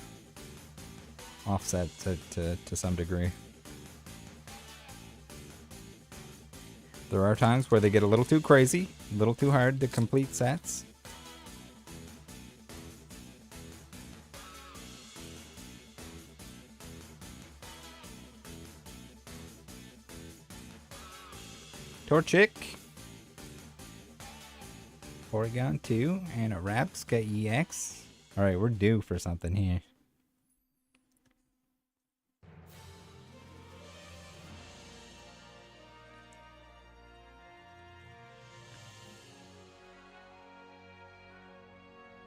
S1: offset to some degree. There are times where they get a little too crazy, a little too hard to complete sets. Torchic, Porygon 2, and a Rapska EX. Alright, we're due for something here.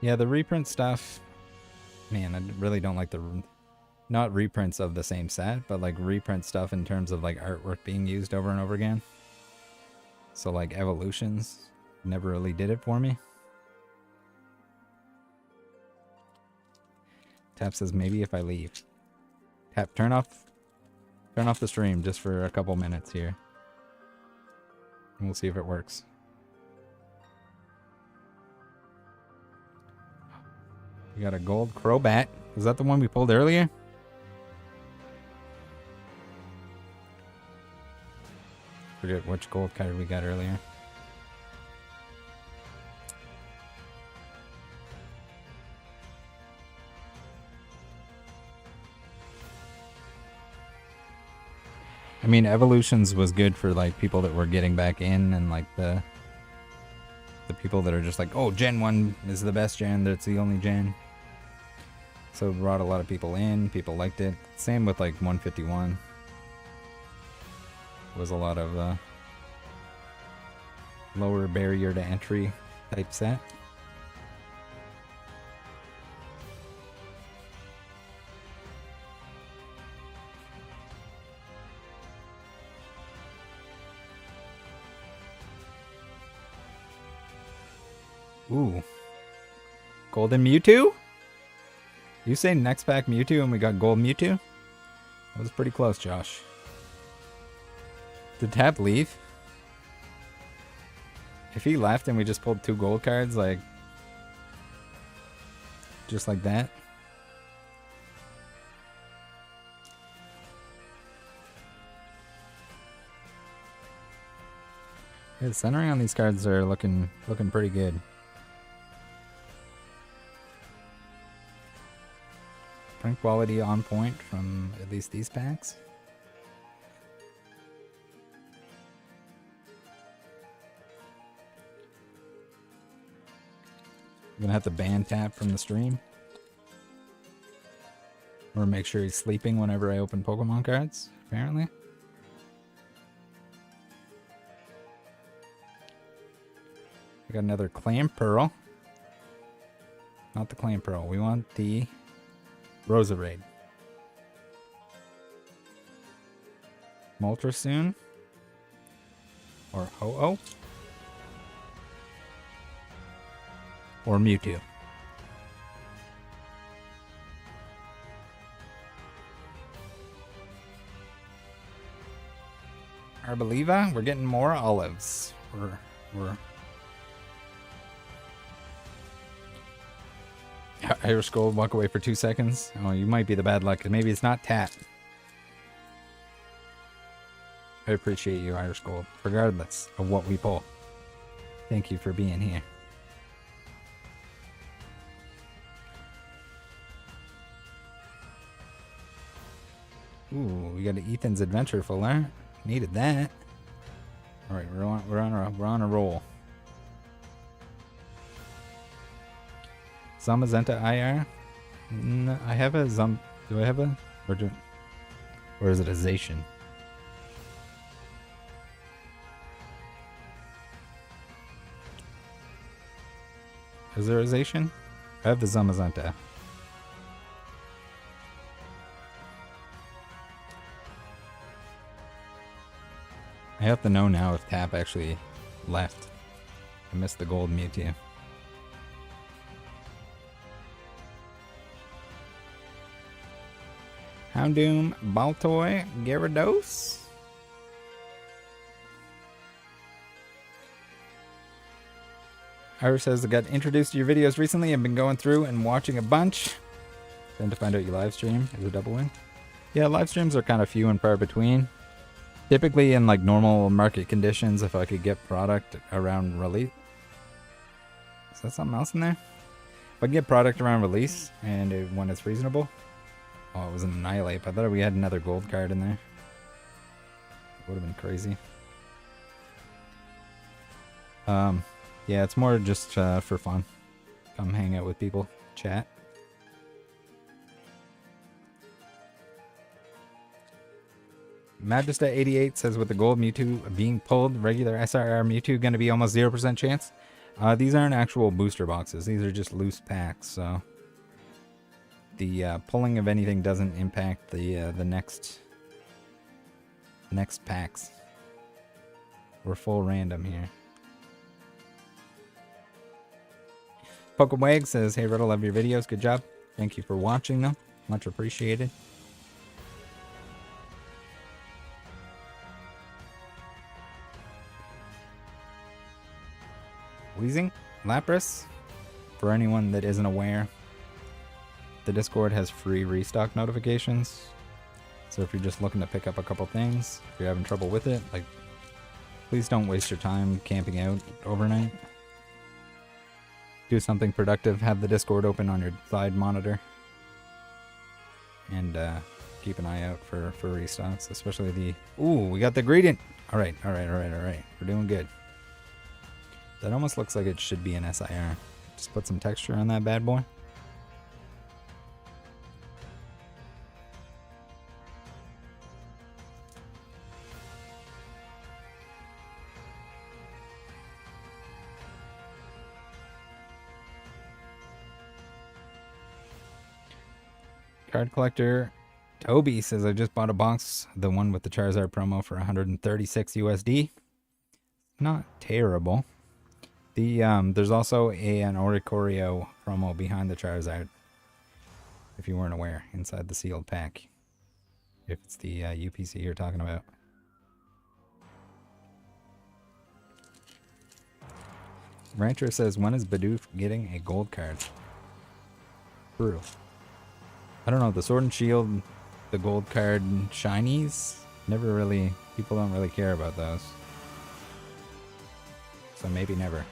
S1: Yeah, the reprint stuff, man, I really don't like the, not reprints of the same set, but like reprint stuff in terms of like artwork being used over and over again. So like evolutions never really did it for me. Tap says maybe if I leave. Tap, turn off the stream just for a couple minutes here. And we'll see if it works. We got a gold Crobat. Was that the one we pulled earlier? Forget which gold card we got earlier. I mean, Evolutions was good for like people that were getting back in, and like the people that are just like, oh, Gen 1 is the best gen, that's the only gen. So it brought a lot of people in, people liked it. Same with like 151. Was a lot of lower barrier to entry type set. Ooh. Golden Mewtwo? You say next pack Mewtwo and we got gold Mewtwo? That was pretty close, Josh. Did Tap leave? If he left and we just pulled 2 gold cards, like... just like that. Yeah, the centering on these cards are looking pretty good. Print quality on point from at least these packs. I'm gonna have to ban Tap from the stream. Or make sure he's sleeping whenever I open Pokemon cards, apparently. I got another Clam Pearl. Not the Clam Pearl. We want the Roserade. Moltres or Ho-Oh, or Mewtwo. Arboliva, we're getting more olives. We're Irish Gold, walk away for 2 seconds. Oh, you might be the bad luck. Maybe it's not Tap. I appreciate you, Irish Gold, regardless of what we pull. Thank you for being here. Ooh, we got an Ethan's Adventure Fuller. Needed that. All right, we're on a roll. Zamazenta IR. No, I have a Zum. Do I have a or is it a Zacian? Is there a Zacian? I have the Zamazenta. I have to know now if Tap actually left. I missed the gold Mewtwo. Houndoom, Baltoy, Gyarados. Irish says, I got introduced to your videos recently. I've been going through and watching a bunch. Then to find out you live stream is a double win. Yeah, live streams are kind of few and far between. Typically in like normal market conditions, if I could get product around release. Is that something else in there? If I can get product around release and when it's reasonable. Oh, it was an Annihilate. I thought we had another gold card in there. Would have been crazy. Yeah, it's more just for fun. Come hang out with people, chat. Magista88 says, with the gold Mewtwo being pulled, regular SRR Mewtwo going to be almost 0% chance? These aren't actual booster boxes. These are just loose packs, so the pulling of anything doesn't impact the next packs. We're full random here. Pokewag says, hey Riddle, love your videos. Good job. Thank you for watching them. Much appreciated. Wheezing, Lapras. For anyone that isn't aware, the Discord has free restock notifications. So if you're just looking to pick up a couple things, if you're having trouble with it, like, please don't waste your time camping out overnight. Do something productive. Have the Discord open on your side monitor. And keep an eye out for restocks, especially the... Ooh, we got the Greedent! Alright. We're doing good. That almost looks like it should be an SIR. Just put some texture on that bad boy. Card collector Toby says, I just bought a box, the one with the Charizard promo, for 136 USD. Not terrible. There's also an Oricorio promo behind the Charizard, if you weren't aware, inside the sealed pack. If it's the UPC you're talking about. Rancher says, when is Bidoof getting a gold card? True. I don't know, the Sword and Shield, the gold card shinies, never really, people don't really care about those. So maybe never.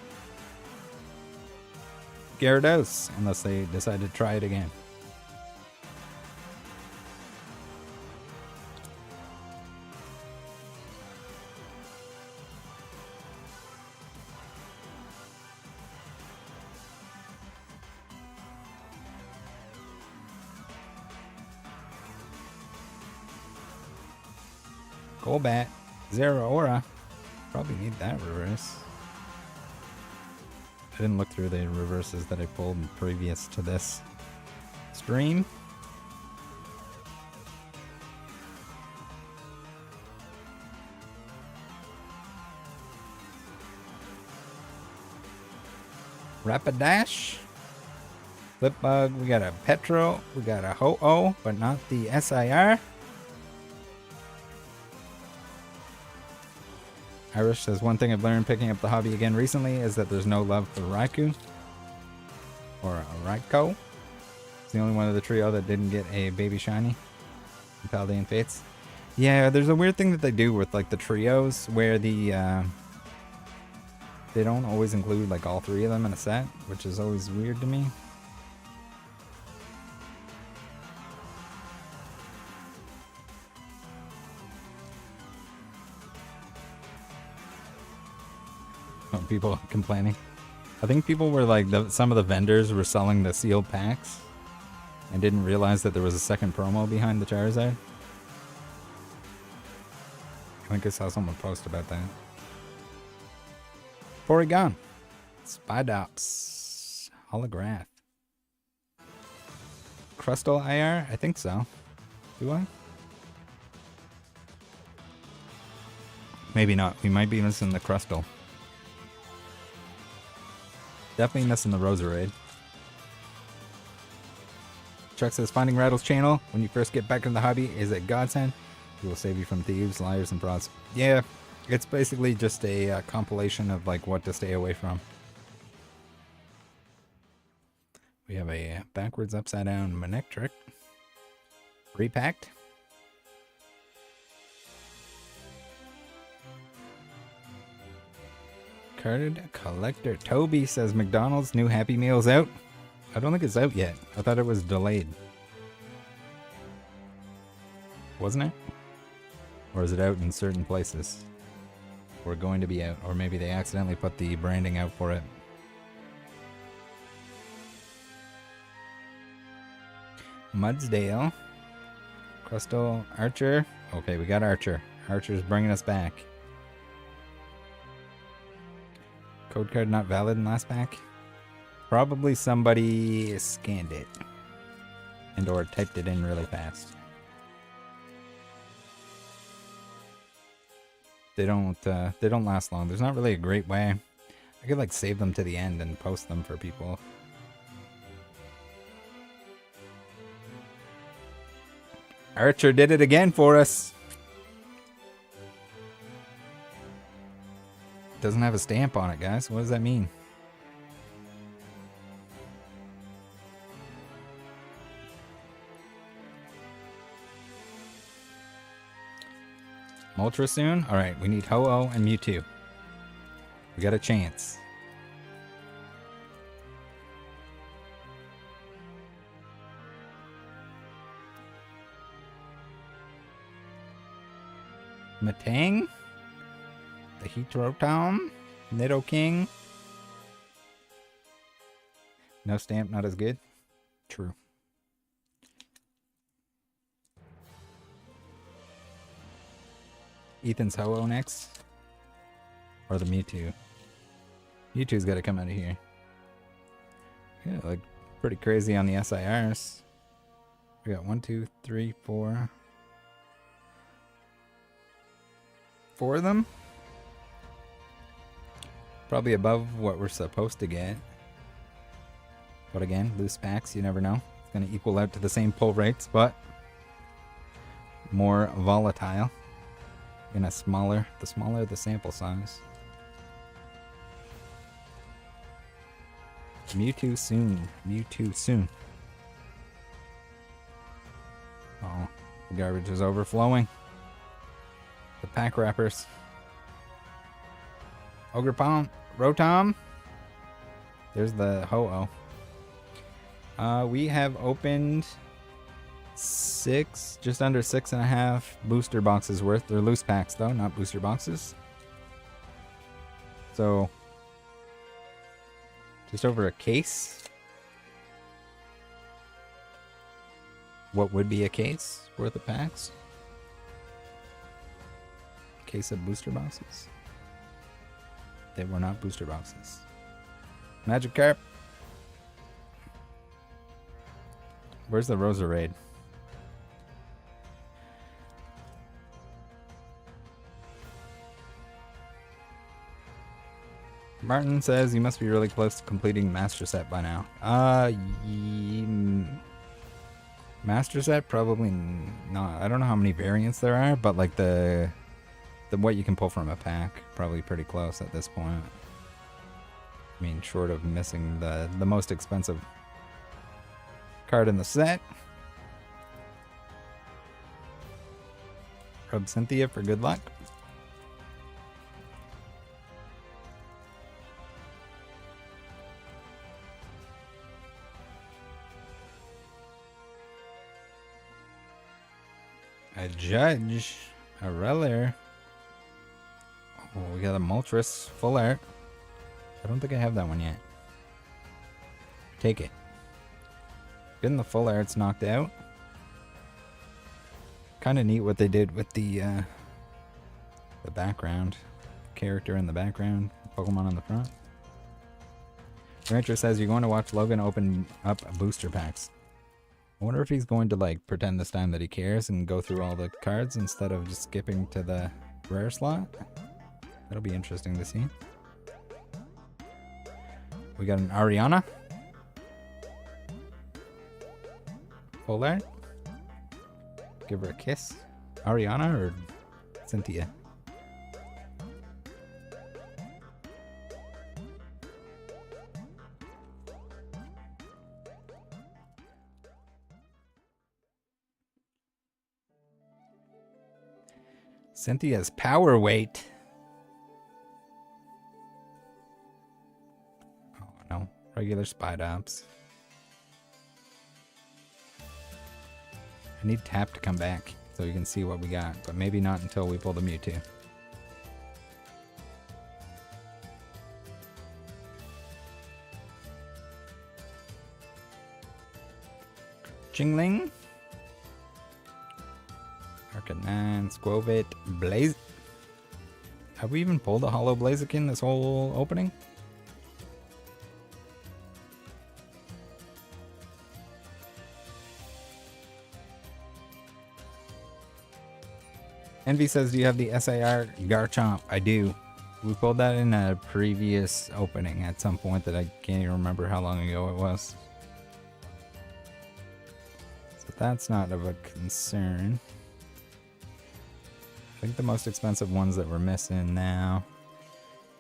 S1: Gyarados, unless they decide to try it again. Golbat, Zeraora. Probably need that reverse. I didn't look through the reverses that I pulled previous to this stream. Rapidash. Flipbug. We got a Petro. We got a Ho-Oh, but not the SIR. Irish says, one thing I've learned picking up the hobby again recently is that there's no love for Raikou. Or a Raikou. It's the only one of the trio that didn't get a baby shiny in Paldean Fates. Yeah, there's a weird thing that they do with like the trios where the they don't always include like all three of them in a set, which is always weird to me. Oh, people complaining. I think people were like, some of the vendors were selling the sealed packs and didn't realize that there was a second promo behind the Charizard. I think I saw someone post about that. Porygon. Spidops. Holograph. Crustal IR? I think so. Do I? Maybe not. We might be missing the Crustal. Definitely missing the Roserade. Chuck says, finding Rattle's channel when you first get back into the hobby is a godsend. It will save you from thieves, liars, and frauds. Yeah, it's basically just a compilation of like what to stay away from. We have a backwards upside down Manectric. Repacked. Carded collector. Toby says McDonald's new Happy Meal's out. I don't think it's out yet. I thought it was delayed. Wasn't it? Or is it out in certain places? Or going to be out. Or maybe they accidentally put the branding out for it. Mudsdale. Crustal. Archer. Okay, we got Archer. Archer's bringing us back. Code card not valid in last pack. Probably somebody scanned it and or typed it in really fast. They don't last long. There's not really a great way. I could like save them to the end and post them for people. Archer did it again for us. Doesn't have a stamp on it, guys. What does that mean? Ultra soon? Alright, we need Ho-Oh and Mewtwo. We got a chance. Matang? The Heatrotom? Nidoking? No stamp, not as good? True. Ethan's Ho-Oh next? Or the Mewtwo? Mewtwo's got to come out of here. Yeah, like pretty crazy on the SIRs. We got 1, 2, 3, 4. 4 of them? Probably above what we're supposed to get. But again, loose packs, you never know. It's going to equal out to the same pull rates, but more volatile. In a smaller, the smaller the sample size. Mewtwo soon. Mewtwo soon. Oh, the garbage is overflowing. The pack wrappers. Ogre Palm. Rotom. There's the Ho-Oh. We have opened just under 6.5 booster boxes worth. They're loose packs though, not booster boxes. So, just over a case. What would be a case worth of packs? A case of booster boxes. They were not booster boxes. Magikarp. Where's the Roserade? Martin says you must be really close to completing Master Set by now. Master Set? Probably not. I don't know how many variants there are, but like the what you can pull from a pack, probably pretty close at this point. I mean, short of missing the most expensive card in the set. Rub Cynthia for good luck. A Judge. A Reller. Oh, we got a Moltres full art. I don't think I have that one yet. Take it. Getting the full art's knocked out. Kind of neat what they did with the background. Character in the background. Pokemon on the front. Rancher says you're going to watch Logan open up booster packs. I wonder if he's going to like pretend this time that he cares and go through all the cards instead of just skipping to the rare slot. That'll be interesting to see. We got an Ariana. Full art. Give her a kiss. Ariana or Cynthia? Cynthia's power weight. Oh no, regular Spidops. I need Tap to come back so you can see what we got, but maybe not until we pull the Mewtwo. Jingling. Arcanine, Squovit, Blaze. Have we even pulled a Hollow Blaziken this whole opening? Envy says, do you have the SAR Garchomp? I do. We pulled that in a previous opening at some point that I can't even remember how long ago it was. So that's not of a concern. I think the most expensive ones that we're missing now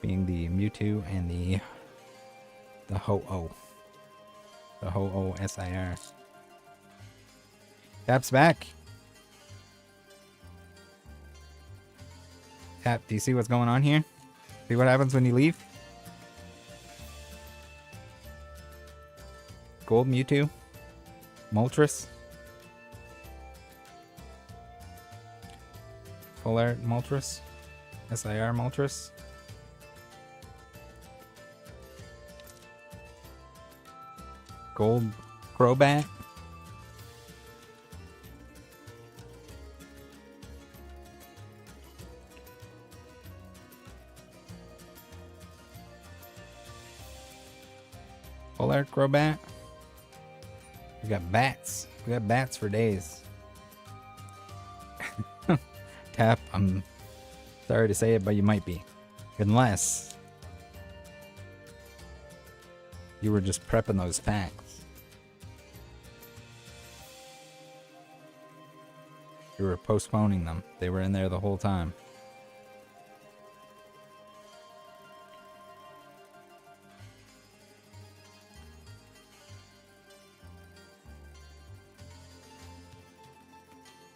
S1: being the Mewtwo and the Ho-Oh. The Ho-Oh SIR. Tap's back. Tap, do you see what's going on here? See what happens when you leave? Gold Mewtwo. Moltres. Full art Moltres. SIR Moltres. Gold Crobat. Full art Crobat. We got bats. We got bats for days. Tap, I'm sorry to say it, but you might be. Unless you were just prepping those facts. You were postponing them. They were in there the whole time.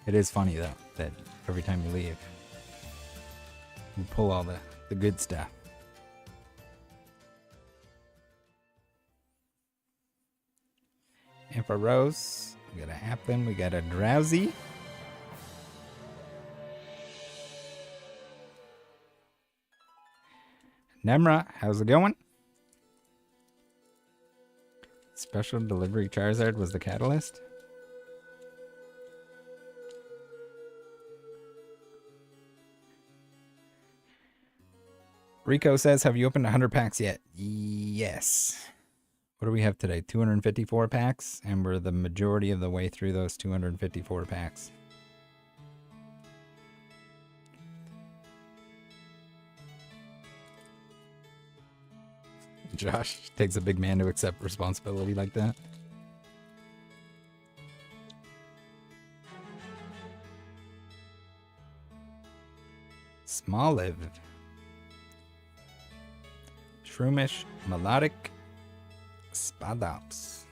S1: It is funny though that every time you leave, you pull all the good stuff. Ampharos, we got a Applin, we got a Drowsy. Nemra, how's it going? Special delivery Charizard was the catalyst. Rico says, have you opened 100 packs yet? Yes. What do we have today? 254 packs, and we're the majority of the way through those 254 packs. Josh takes a big man to accept responsibility like that. Smoliv. Shroomish, Melodic, Spadops.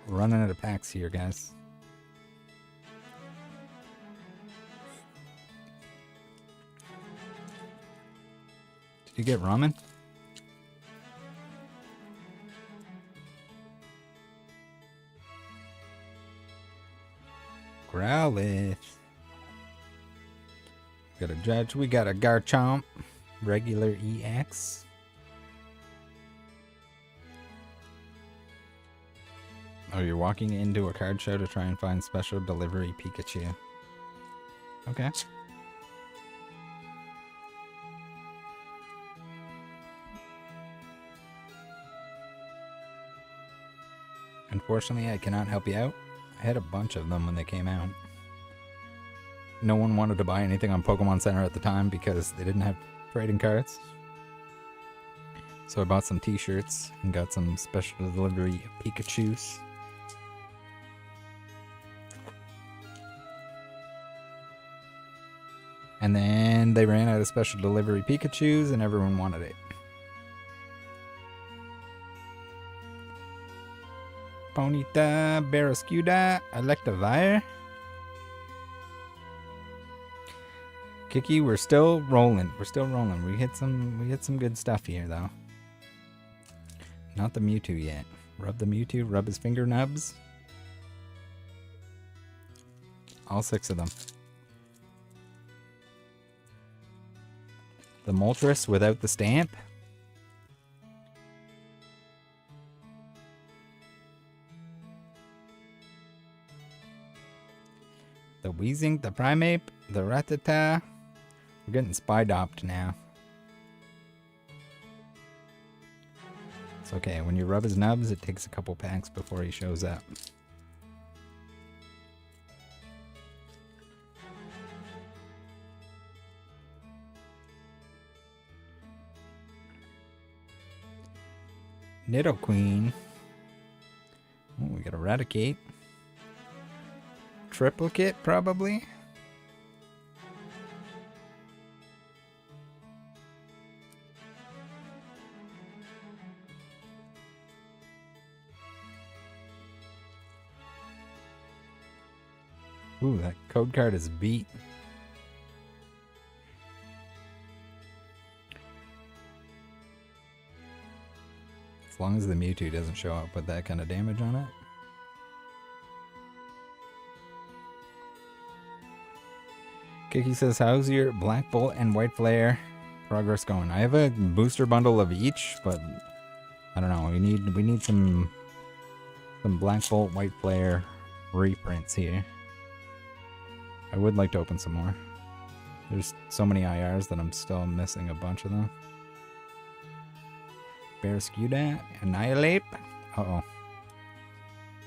S1: Running out of packs here, guys. Did you get ramen? Growlithe. Got a Judge. We got a Garchomp. Regular EX. Oh, you're walking into a card show to try and find special delivery Pikachu. Okay. Unfortunately, I cannot help you out. I had a bunch of them when they came out. No one wanted to buy anything on Pokemon Center at the time because they didn't have trading cards. So I bought some t-shirts and got some special delivery Pikachus. And then they ran out of special delivery Pikachus and everyone wanted it. Ponyta, Barraskewda, Electivire. Kiki, we're still rolling. We're still rolling. We hit some good stuff here though. Not the Mewtwo yet. Rub the Mewtwo, rub his finger nubs. All 6 of them. The Moltres without the stamp. The Weezing, the Primeape, the Rattata. We're getting Spidopped now. It's okay. When you rub his nubs, it takes a couple packs before he shows up. Nidoqueen. Oh, we got Eradicate. Triplicate, probably. Ooh, that code card is beat. As long as the Mewtwo doesn't show up with that kind of damage on it. Kiki says, how's your Black Bolt and White Flare progress going? I have a booster bundle of each, but I don't know. We need some Black Bolt, White Flare reprints here. I would like to open some more. There's so many IRs that I'm still missing a bunch of them. Barraskewda, Annihilate. Uh-oh.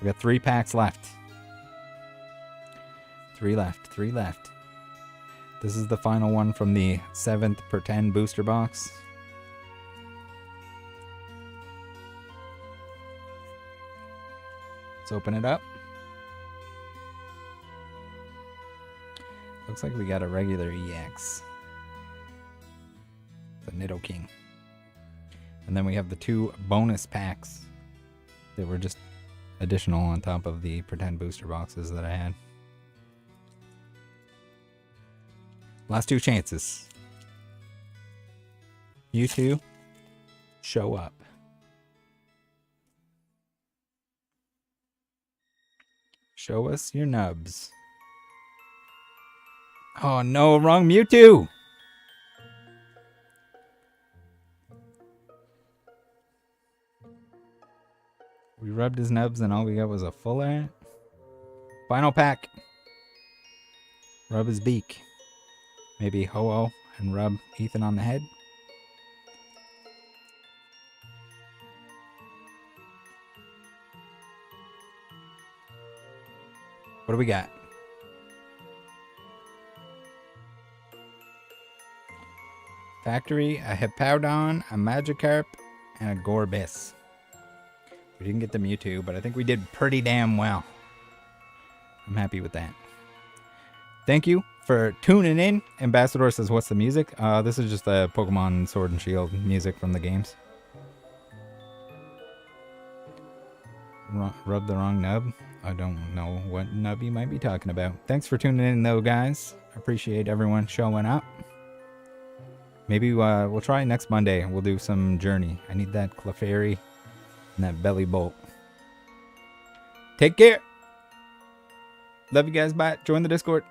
S1: We got 3 packs left. 3 left, 3 left. This is the final one from the 7th per 10 booster box. Let's open it up. Looks like we got a regular EX. The Nidoking. And then we have the 2 bonus packs. They were just additional on top of the pretend booster boxes that I had. Last 2 chances. Mewtwo, show up. Show us your nubs. Oh no, wrong Mewtwo! We rubbed his nubs and all we got was a full art. Final pack. Rub his beak. Maybe Ho-Oh and rub Ethan on the head. What do we got? Factory, a Hippowdon, a Magikarp, and a Gorbis. We didn't get the Mewtwo, but I think we did pretty damn well. I'm happy with that. Thank you for tuning in. Ambassador says, what's the music? This is just the Pokemon Sword and Shield music from the games. Rub the wrong nub. I don't know what nub you might be talking about. Thanks for tuning in, though, guys. Appreciate everyone showing up. Maybe we'll try next Monday. We'll do some Journey. I need that Clefairy and that Belly Bolt. Take care. Love you guys. Bye. Join the Discord.